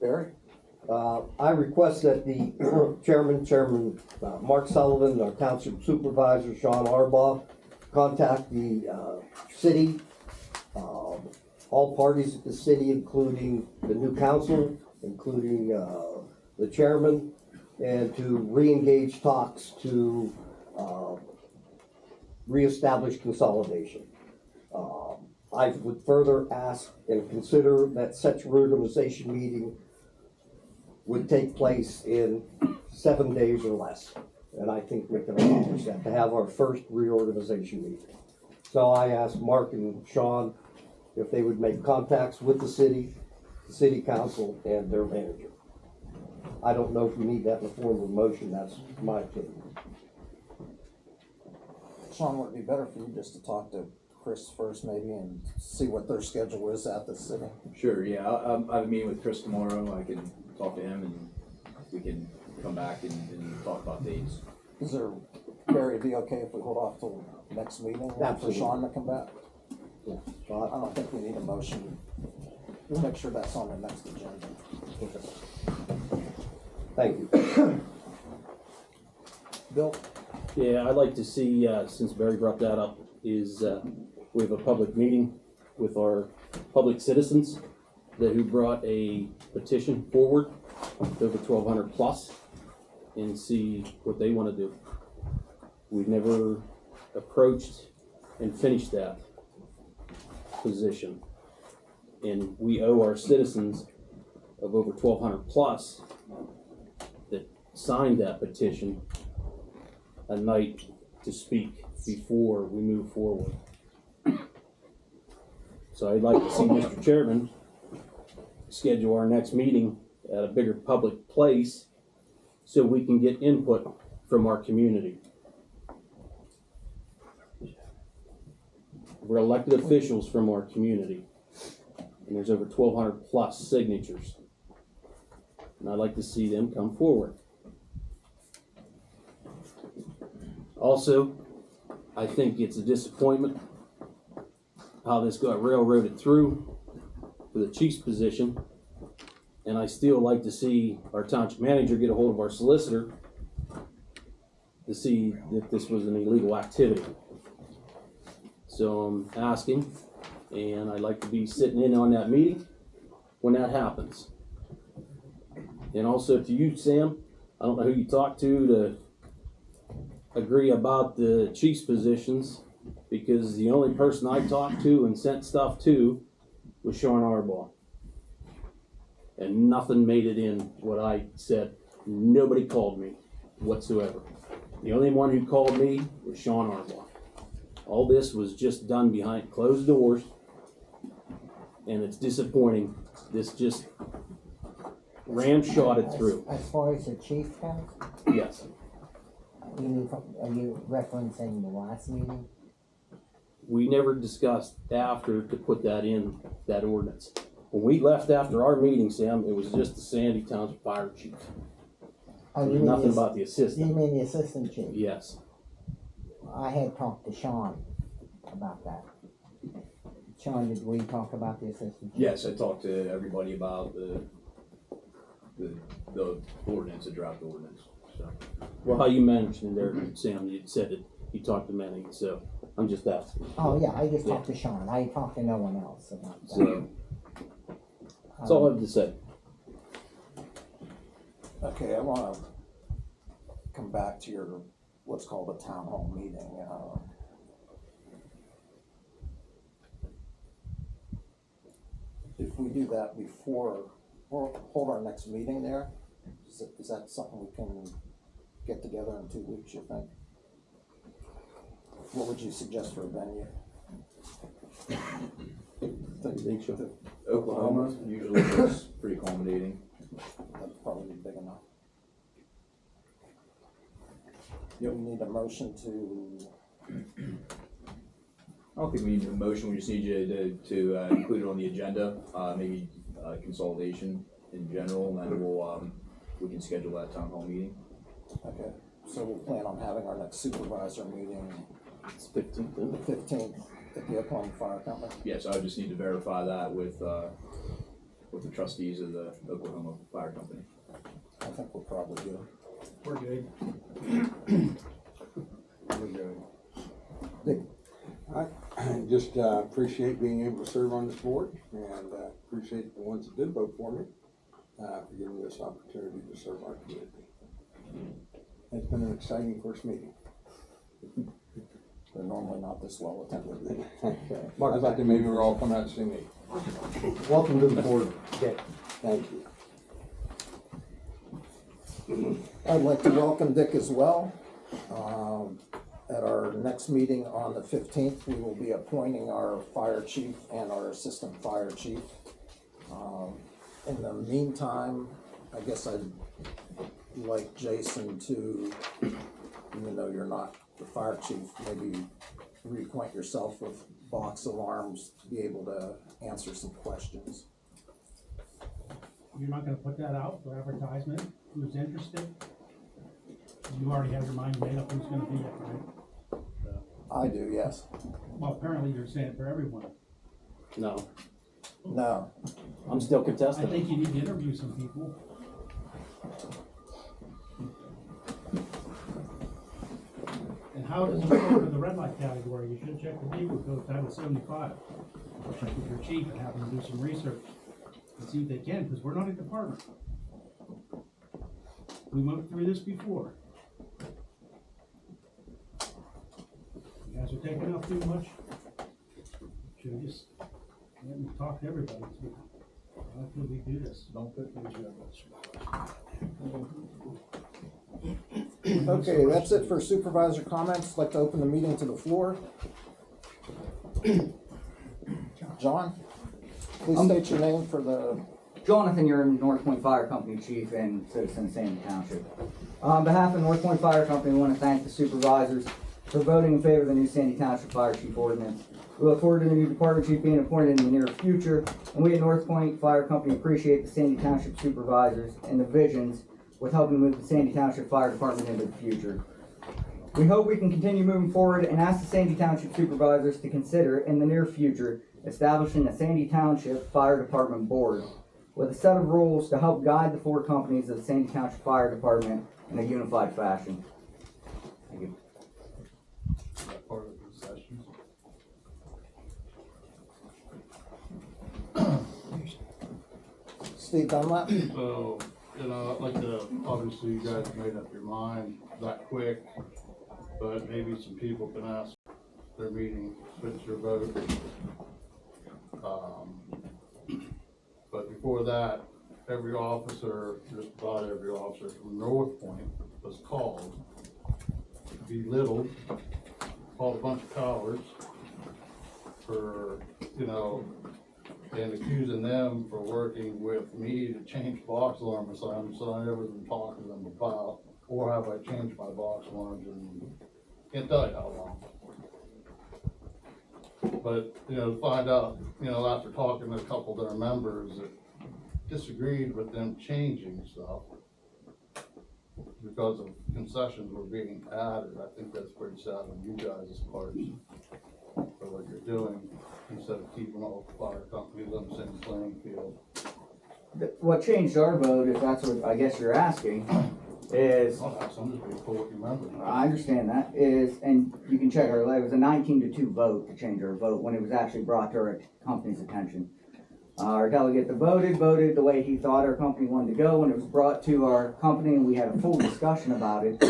Barry? I request that the Chairman Mark Sullivan, our Township Supervisor Sean Arbaugh, contact the city, all parties at the city, including the new council, including the chairman, and to re-engage talks to reestablish consolidation. I would further ask and consider that such reorganization meeting would take place in 7 days or less. And I think we can accomplish that, to have our first reorganization meeting. So I asked Mark and Sean if they would make contacts with the city council, and their manager. I don't know if we need that in the form of a motion, that's my opinion. Sean, would it be better for you just to talk to Chris first maybe and see what their schedule is at the city? Sure, yeah, I have a meeting with Chris tomorrow, I can talk to him and we can come back and talk about dates. Is there, Barry, it'd be okay if we hold off till next meeting for Absolutely. Sean to come back? Yeah. I don't think we need a motion. We'll make sure that's on the next agenda. Thank you. Bill? Yeah, I'd like to see, since Barry brought that up, is we have a public meeting with our public citizens who brought a petition forward, over 1,200 plus, and see what they want to do. We've never approached and finished that position. And we owe our citizens of over 1,200 plus that signed that petition a night to speak before we move forward. So I'd like to see Mr. Chairman schedule our next meeting at a bigger public place so we can get input from our community. We're elected officials from our community, and there's over 1,200 plus signatures. And I'd like to see them come forward. Also, I think it's a disappointment how this got railroaded through for the chief's position. And I still like to see our township manager get a hold of our solicitor to see if this was an illegal activity. So I'm asking, and I'd like to be sitting in on that meeting when that happens. And also to you, Sam, I don't know who you talked to agree about the chief's positions, because the only person I talked to and sent stuff to was Sean Arbaugh. And nothing made it in what I said. Nobody called me whatsoever. The only one who called me was Sean Arbaugh. All this was just done behind closed doors, and it's disappointing. This just ram-shotted through. As far as the chief goes, Yes. are you referencing the last meeting? We never discussed after to put that in that ordinance. When we left after our meeting, Sam, it was just the Sandy Township Fire Chief. Oh, There you was mean nothing the- about the assistant. You mean the assistant chief? Yes. I had talked to Sean about that. Sean, did we talk about the assistant chief? Yes, I talked to everybody about the ordinance, the draft ordinance, so. Well, how you mentioned there, Sam, you said that you talked to many, so I'm just asking. Oh, yeah, I just talked to Sean. I talked to no one else about that. So, that's all I have to say. Okay, I wanna come back to your, what's called a town hall meeting. If we do that before, or hold our next meeting there, is that something we can get together in 2 weeks, you think? What would you suggest for a venue? I think so. Oklahoma usually is pretty accommodating. That'd probably be big enough. Yep. We need a motion to, I don't think we need a motion, we just need you to include it on the agenda, maybe consolidation in general, and then we can schedule that town hall meeting. okay, so we'll plan on having our next supervisor meeting It's 15th, isn't the it? 15th at the Oklahoma Fire Company. Yes, I just need to verify that with the trustees of the Oklahoma Fire Company. I think we're probably good. We're good. We're good. I just appreciate being able to serve on this board, and appreciate the ones that did vote for me, for giving me this opportunity to serve our community. It's been an exciting first meeting. They're normally not this well attended. I'd like to maybe we're all coming out to see me. Welcome to the board, Dick. Thank you. I'd like to welcome Dick as well. At our next meeting on the 15th, we will be appointing our fire chief and our assistant fire chief. In the meantime, I guess I'd like Jason to, even though you're not the fire chief, maybe reacquaint yourself with box alarms to be able to answer some questions. You're not gonna put that out for advertisement, who's interested? You already have your mind made up who's gonna be it, right? I do, yes. Well, apparently you're saying it for everyone. No, No. I'm still I contesting. think you need to interview some people. And how does it go for the red light category? You should check the vehicle code Title 75. Check with your chief and have them do some research and see if they can, because we're not a department. We went through this before. You guys are taking up too much. Should we just let me talk to everybody? How could we do this? Don't put these Okay, that's it for supervisor comments. I'd like to open the meeting to the floor. John, please state your name for the... Jonathan, you're North Point Fire Company Chief and citizen of Sandy Township. On behalf of North Point Fire Company, we want to thank the supervisors for voting in favor of the new Sandy Township Fire Chief Ordinance. We look forward to the new department chief being appointed in the near future, and we at North Point Fire Company appreciate the Sandy Township supervisors and the visions with helping move the Sandy Township Fire Department into the future. We hope we can continue moving forward and ask the Sandy Township supervisors to consider, in the near future, establishing a Sandy Township Fire Department Board with a set of rules to help guide the four companies of the Sandy Township Fire Department in a unified fashion. Thank you. part of the sessions. Steve Dunlap? So, you know, I'd like to, obviously you guys made up your mind that quick, but maybe some people can ask their meeting, switch your vote. But before that, every officer, just about every officer from North Point was called, belittled, called a bunch of cowards for, you know, and accusing them for working with me to change box alarm assignments that I never even talked to them about, or have I changed my box alarms and can't tell you how long. But, you know, to find out, you know, after talking to a couple of their members that disagreed with them changing stuff because of concessions were being added, I think that's pretty sad on you guys' parts for what you're doing, instead of keeping all fire companies on the same playing field. What changed our vote, if that's what I guess you're asking, is... I'll have somebody pull what you remember. I understand that, is, and you can check our, it was a 19-2 vote to change our vote when it was actually brought to our company's attention. Our delegate that voted the way he thought our company wanted to go. When it was brought to our company and we had a full discussion about it,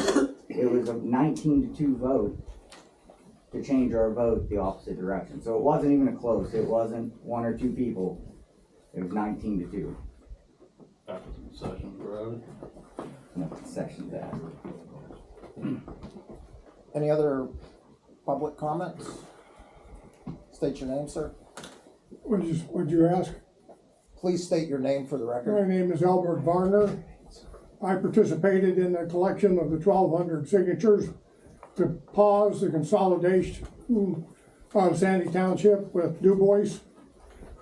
it was a 19-2 vote to change our vote the opposite direction. So it wasn't even a close, it wasn't one or two people, it was 19-2. After the concessions were added? No concessions added. Any other public comments? State your name, sir. What'd you ask? Please state your name for the record. My name is Albert Varner. I participated in the collection of the 1,200 signatures to pause the consolidation of Sandy Township with Du Bois.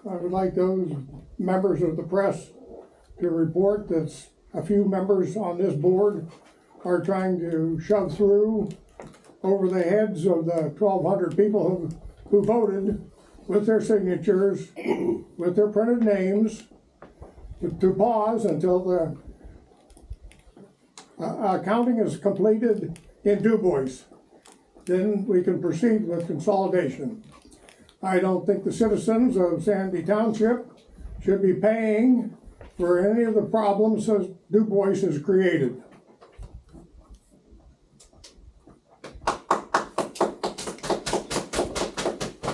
I would like those members of the press to report that a few members on this board are trying to shove through over the heads of the 1,200 people who voted with their signatures, with their printed names, to pause until the counting is completed in Du Bois. Then we can proceed with consolidation. I don't think the citizens of Sandy Township should be paying for any of the problems that Du Bois has created.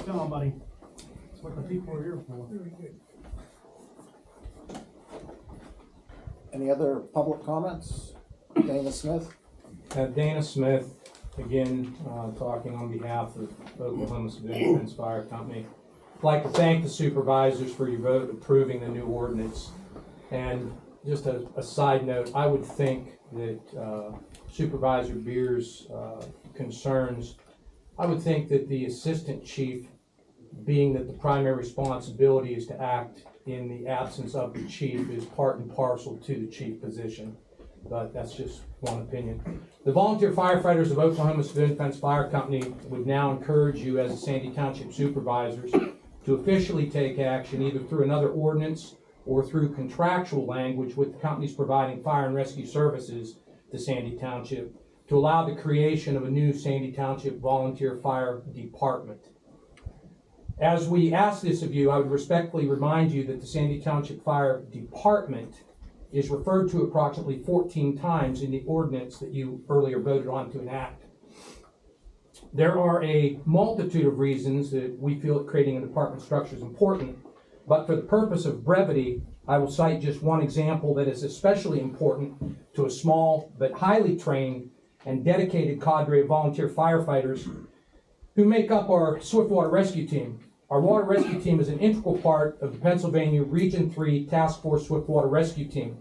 Come on, buddy. That's what the people are here for. Any other public comments? Dana Smith? Dana Smith, again, talking on behalf of Oklahoma Civilian Defense Fire Company. I'd like to thank the supervisors for your vote approving the new ordinance. And just a side note, I would think that Supervisor Beer's concerns, I would think that the assistant chief, being that the primary responsibility is to act in the absence of the chief, is part and parcel to the chief position. But that's just one opinion. The volunteer firefighters of Oklahoma Civilian Defense Fire Company would now encourage you as the Sandy Township supervisors to officially take action either through another ordinance or through contractual language with the companies providing fire and rescue services to Sandy Township to allow the creation of a new Sandy Township Volunteer Fire Department. As we ask this of you, I would respectfully remind you that the Sandy Township Fire Department is referred to approximately 14 times in the ordinance that you earlier voted on to enact. There are a multitude of reasons that we feel that creating a department structure is important, but for the purpose of brevity, I will cite just one example that is especially important to a small but highly trained and dedicated cadre of volunteer firefighters who make up our Swiftwater Rescue Team. Our water rescue team is an integral part of the Pennsylvania Region 3 Task Force Swiftwater Rescue Team.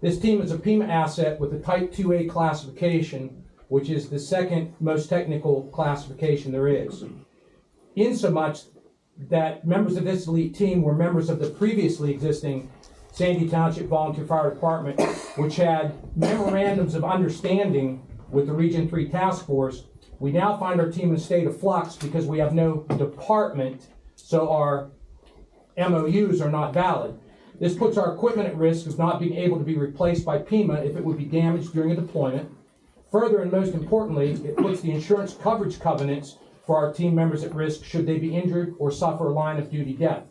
This team is a PEMA asset with a Type 2A classification, which is the second most technical classification there is. Insomuch that members of this elite team were members of the previously existing Sandy Township Volunteer Fire Department, which had memorandums of understanding with the Region 3 Task Force. We now find our team in a state of flux because we have no department, so our MOUs are not valid. This puts our equipment at risk of not being able to be replaced by PEMA if it would be damaged during a deployment. Further, and most importantly, it puts the insurance coverage covenants for our team members at risk should they be injured or suffer a line of duty death.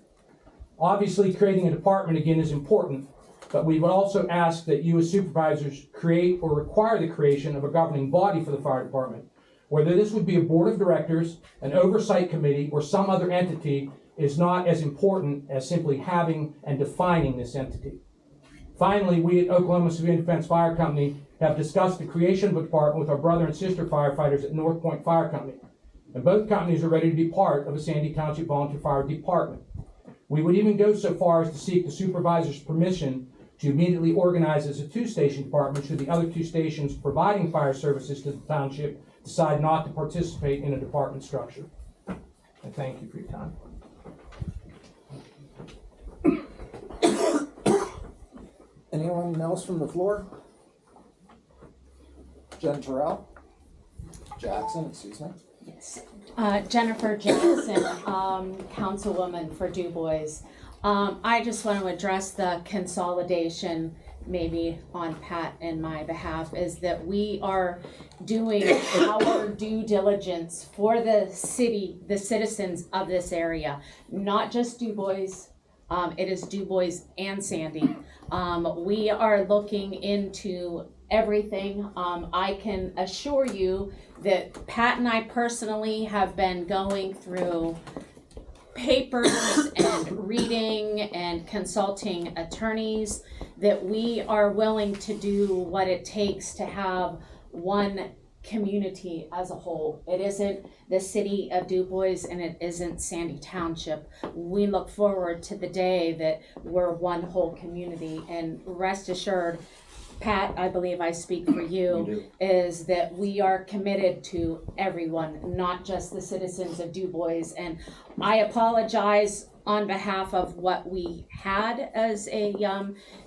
Obviously, creating a department again is important, but we would also ask that you as supervisors create or require the creation of a governing body for the fire department. Whether this would be a board of directors, an oversight committee, or some other entity is not as important as simply having and defining this entity. Finally, we at Oklahoma Civilian Defense Fire Company have discussed the creation of a department with our brother and sister firefighters at North Point Fire Company, and both companies are ready to be part of a Sandy Township Volunteer Fire Department. We would even go so far as to seek the supervisor's permission to immediately organize as a two-station department should the other two stations providing fire services to the township decide not to participate in a department structure. I thank you for your time. Anyone else from the floor? Jen Terrell? Jackson, excuse me. Yes. Jennifer Jackson, Councilwoman for Du Bois. I just want to address the consolidation, maybe on Pat and my behalf, is that we are doing our due diligence for the city, the citizens of this area, not just Du Bois. It is Du Bois and Sandy. We are looking into everything. I can assure you that Pat and I personally have been going through papers and reading and consulting attorneys, that we are willing to do what it takes to have one community as a whole. It isn't the city of Du Bois and it isn't Sandy Township. We look forward to the day that we're one whole community, and rest assured, Pat, I believe I speak for you, is that we are committed to everyone, not just the citizens of Du Bois. And I apologize on behalf of what we had as a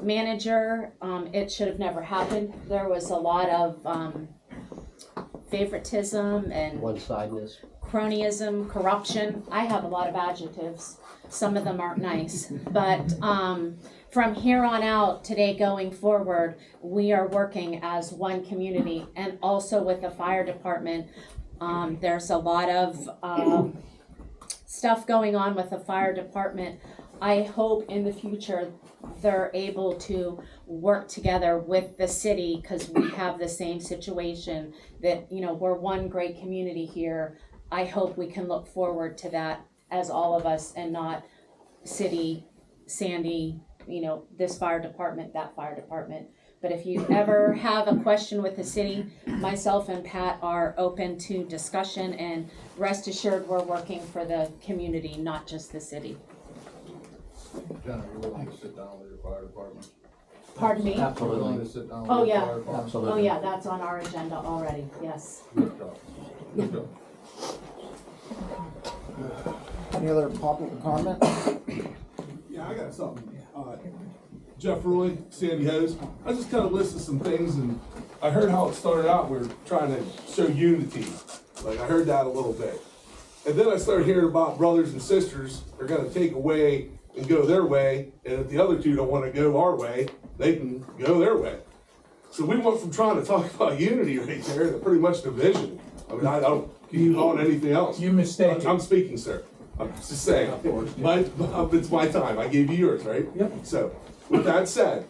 manager. It should have never happened. There was a lot of favoritism and one-sidedness, cronyism, corruption. I have a lot of adjectives. Some of them aren't nice, but from here on out, today going forward, we are working as one community, and also with the fire department. There's a lot of stuff going on with the fire department. I hope in the future they're able to work together with the city, because we have the same situation, that, you know, we're one great community here. I hope we can look forward to that as all of us, and not city, Sandy, you know, this fire department, that fire department. But if you ever have a question with the city, myself and Pat are open to discussion, and rest assured, we're working for the community, not just the city. Jenna, you're willing to sit down with your fire department? Pardon me? You're willing to sit down with Oh, your yeah. fire department? Absolutely. Oh, yeah, that's on our agenda already, yes. Good job. Good job. Any other public comment? Yeah, I got something. Jeff Roy, Sandy Hose. I just kind of listed some things, and I heard how it started out. We were trying to show unity. Like, I heard that a little bit. And then I started hearing about brothers and sisters are going to take away and go their way, and if the other two don't want to go our way, they can go their way. So we went from trying to talk about unity right there to pretty much division. I mean, I don't keep calling anything else. You mistake. I'm speaking, sir. I'm just saying. It's my time. I gave you yours, right? Yep. So, with that said,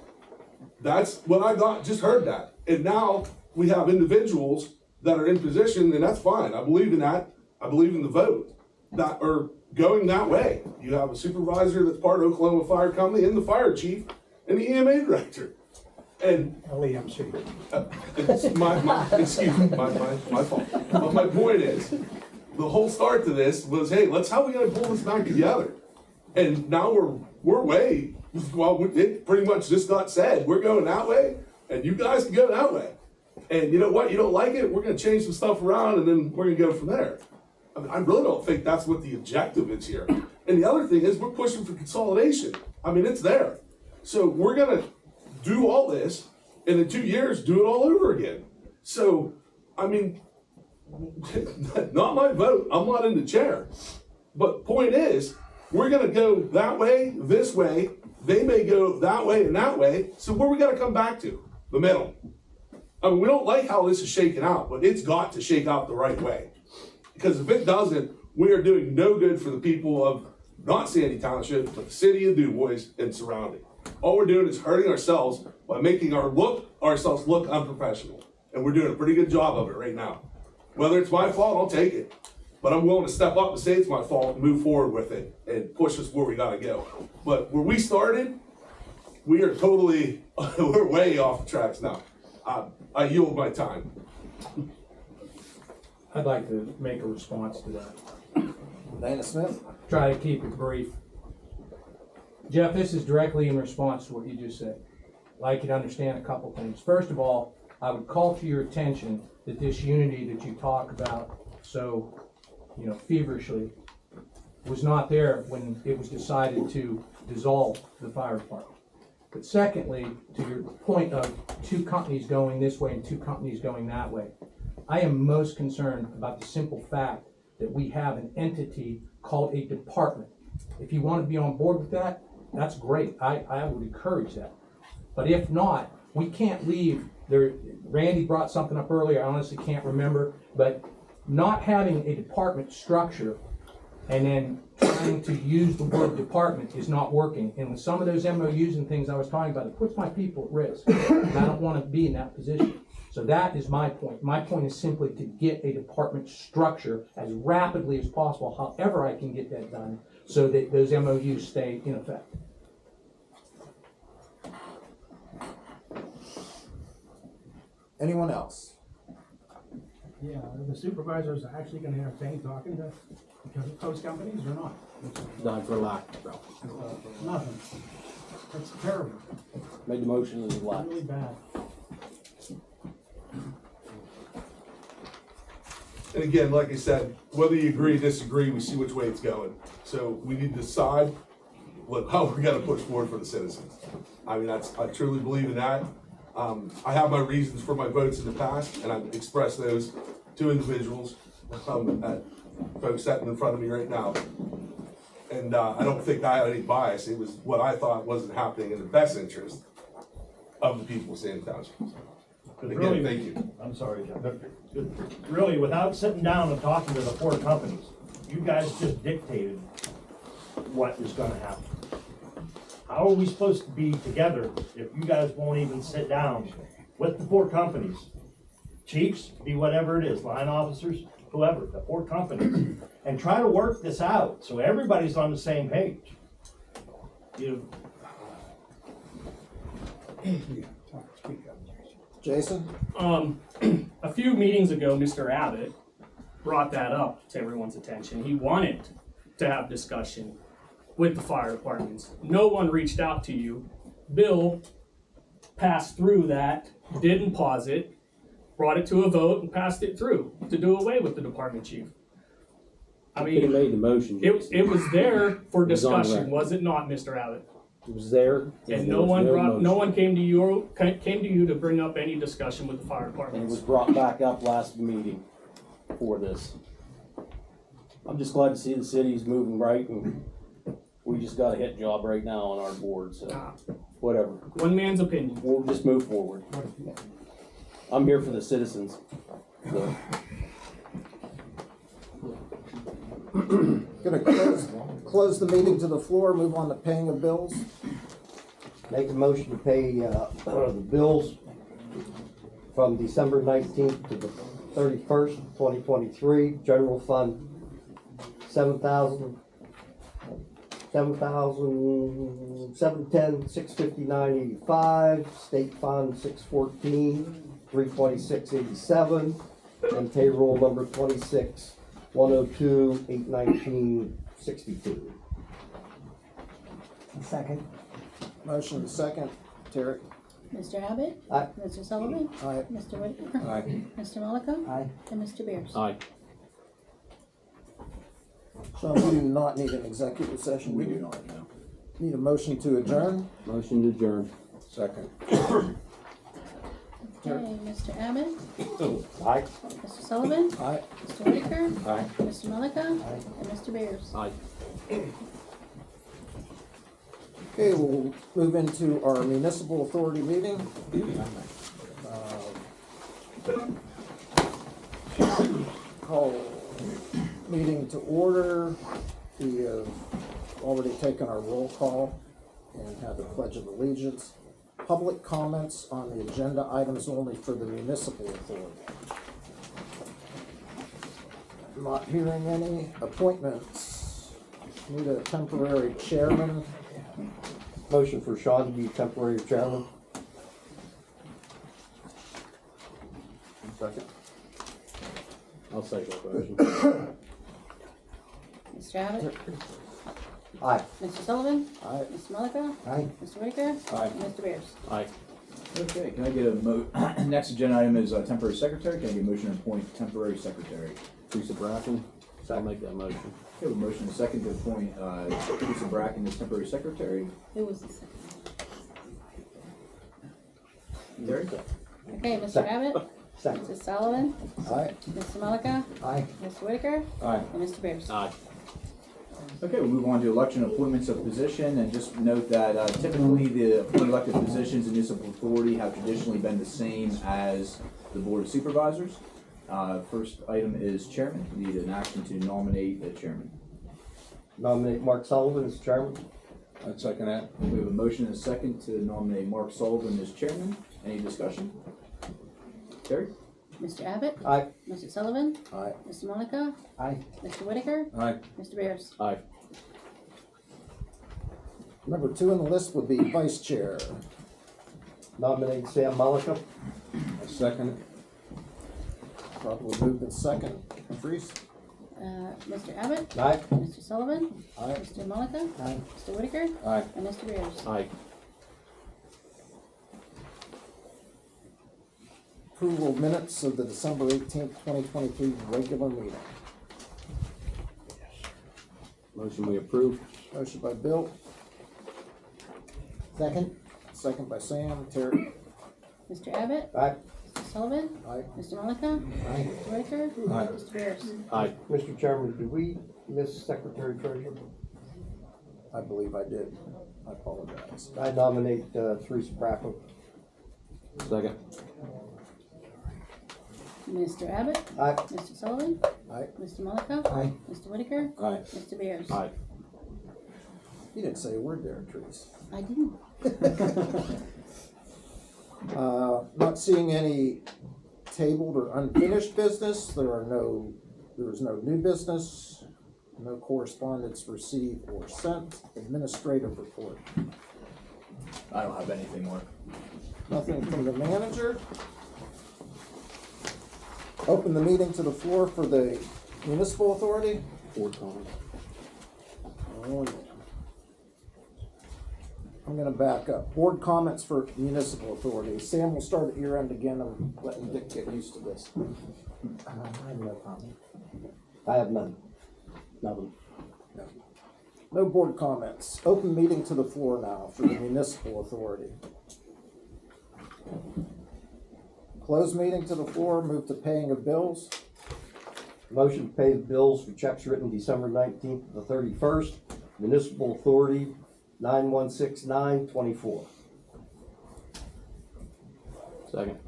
that's what I got. Just heard that, and now we have individuals that are in position, and that's fine. I believe in that. I believe in the vote that are going that way. You have a supervisor that's part of Oklahoma Fire Company, and the fire chief, and the EMA director. And LEMC. it's excuse me, my fault. But my point is, the whole start to this was, hey, how are we gonna pull this back together? And now we're way, well, it pretty much just got said, we're going that way, and you guys can go that way. And you know what, you don't like it, we're gonna change some stuff around, and then we're gonna go from there. I mean, I really don't think that's what the objective is here. And the other thing is, we're pushing for consolidation. I mean, it's there. So we're gonna do all this, and in 2 years, do it all over again. So, I mean, not my vote, I'm not in the chair. But point is, we're gonna go that way, this way, they may go that way and that way, so where we gotta come back to? The middle. I mean, we don't like how this is shaking out, but it's got to shake out the right way. Because if it doesn't, we are doing no good for the people of not Sandy Township, but the city of DuBois and surrounding. All we're doing is hurting ourselves by making ourselves look unprofessional. And we're doing a pretty good job of it right now. Whether it's my fault, I'll take it. But I'm willing to step up and say it's my fault and move forward with it and push us where we gotta go. But where we started, we are totally, we're way off the tracks now. I yield my time. I'd like to make a response to that. Dana Smith? Try to keep it brief. Jeff, this is directly in response to what you just said. I'd like you to understand a couple things. First of all, I would call to your attention that this unity that you talk about so, feverishly was not there when it was decided to dissolve the fire department. But secondly, to your point of two companies going this way and two companies going that way, I am most concerned about the simple fact that we have an entity called a department. If you want to be on board with that, that's great. I would encourage that. But if not, we can't leave there. Randy brought something up earlier, I honestly can't remember, but not having a department structure and then trying to use the word department is not working. And with some of those MOUs and things I was talking about, it puts my people at risk. And I don't want to be in that position. So that is my point. My point is simply to get a department structure as rapidly as possible, however I can get that done, so that those MOUs stay in effect. Anyone else? Yeah, are the supervisors actually gonna entertain talking to those companies or not? Done for lack, bro. Nothing. That's terrible. Made the motion and lack. Really bad. And again, like I said, whether you agree or disagree, we see which way it's going. So we need to decide how we're gonna push forward for the citizens. I mean, I truly believe in that. I have my reasons for my votes in the past, and I've expressed those to individuals, folks sitting in front of me right now. And I don't think I had any bias. It was what I thought wasn't happening in the best interest of the people of Sandy Township. But again, Really, thank you. I'm sorry, Jeff, but really, without sitting down and talking to the four companies, you guys just dictated what is gonna happen. How are we supposed to be together if you guys won't even sit down with the four companies? Chiefs, be whatever it is, line officers, whoever, the four companies, and try to work this out so everybody's on the same page. Jason? A few meetings ago, Mr. Abbott brought that up to everyone's attention. He wanted to have discussion with the fire departments. No one reached out to you. Bill passed through that, didn't pause it, brought it to a vote and passed it through to do away with the department chief. I Could have mean, made the motion. it was there for It was on discussion, record. was it not, Mr. Abbott? It was there. And there no was one motion. no one came to you to bring up any discussion with the fire And it departments. was brought back up last meeting for this. I'm just glad to see the city's moving right, and we just got a hit job right now on our board, so whatever. One man's opinion. We'll just move forward. I'm here for the citizens. So. Gonna close the meeting to the floor, move on to paying of bills. Make a motion to pay, the bills from December 19th to the 31st, 2023. General fund, $710,659.85. State fund, $614,326.87. And payroll number 26,102,819.62. Second. Motion to second. Terry? Mr. Abbott? Aye. Mr. Sullivan? Aye. Mr. Whitaker? Aye. Mr. Malika? Aye. And Mr. Beers? Aye. Sean, we do not need an executive session. We do not, no. Need a motion to adjourn? Motion to adjourn. Second. Okay, Mr. Abbott? Aye. Mr. Sullivan? Aye. Mr. Whitaker? Aye. Mr. Malika? And Mr. Beers? Aye. Okay, we'll move into our municipal authority meeting. Call meeting to order. We have already taken our roll call and had the Pledge of Allegiance. Public comments on the agenda items only for the municipal authority. Not hearing any. Appointments. Need a temporary chairman. Motion for Sean to be temporary chairman. Second. I'll second that motion. Mr. Abbott? Aye. Mr. Sullivan? Aye. Mr. Malika? Aye. Mr. Whitaker? Aye. And Mr. Beers? Aye. Okay, can I get a next agenda item is temporary secretary. Can I get a motion to appoint temporary secretary? Teresa Bracken. I'll make that motion. Okay, a motion and a second to appoint Teresa Bracken as temporary secretary. Who was the second? Terry? Okay, Mr. Second. Abbott? Second. Mr. Sullivan? Aye. Mr. Malika? Aye. Mr. Whitaker? Aye. And Mr. Beers? Aye. Okay, we'll move on to election appointments of position, and just note that typically the elected positions in municipal authority have traditionally been the same as the board of supervisors. First item is chairman. We need an action to nominate the chairman. Nominate Mark Sullivan as chairman. I'd second that. We have a motion and a second to nominate Mark Sullivan as chairman. Any discussion? Terry? Mr. Abbott? Aye. Mr. Sullivan? Aye. Mr. Malika? Aye. Mr. Whitaker? Aye. Mr. Beers? Aye. Number 2 on the list would be vice chair. Nominate Sam Malika. I second it. Probably moved in second. Freeze. Mr. Abbott? Aye. Mr. Sullivan? Aye. Mr. Malika? Aye. Mr. Whitaker? Aye. And Mr. Beers? Aye. Approval of minutes of the December 18th, 2023 regular meeting. Motion we approve. Motion by Bill. Second. Second by Sam. Terry. Mr. Abbott? Aye. Mr. Sullivan? Aye. Mr. Malika? Aye. Mr. Whitaker? Aye. Mr. Beers? Aye. Mr. Chairman, did we miss Secretary Treasurer? I believe I did. I apologize. I nominate Teresa Bracken. Second. Mr. Abbott? Aye. Mr. Sullivan? Aye. Mr. Malika? Aye. Mr. Whitaker? Aye. Mr. Beers? Aye. You didn't say a word there, Teresa. I didn't. Not seeing any tabled or unfinished business. There is no new business. No correspondence received or sent. Administrative report. I don't have anything more. Nothing from the manager. Open the meeting to the floor for the municipal authority. Board comments. Oh, yeah. I'm gonna back up. Board comments for municipal authority. Sam, we'll start at your end again. I'm letting Dick get used to this. I have no comment. I have none. Nothing. No board comments. Open meeting to the floor now for the municipal authority. Close meeting to the floor, move to paying of bills. Motion to pay the bills for checks written December 19th to the 31st. Municipal Authority 916924. Second.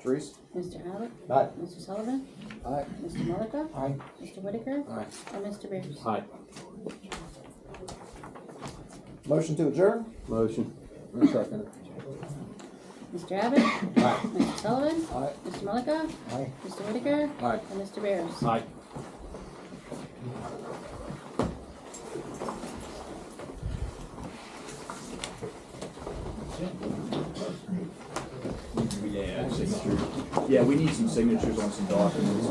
Therese? Mr. Abbott? Aye. Mr. Sullivan? Aye. Mr. Malika? Aye. Mr. Whitaker? Aye. And Mr. Beers? Aye. Motion to adjourn? Motion. Second. Mr. Abbott? Aye. Mr. Sullivan? Aye. Mr. Malika? Aye. Mr. Whitaker? Aye. And Mr. Beers? Aye. Yeah, signature. Yeah, we need some signatures on some documents.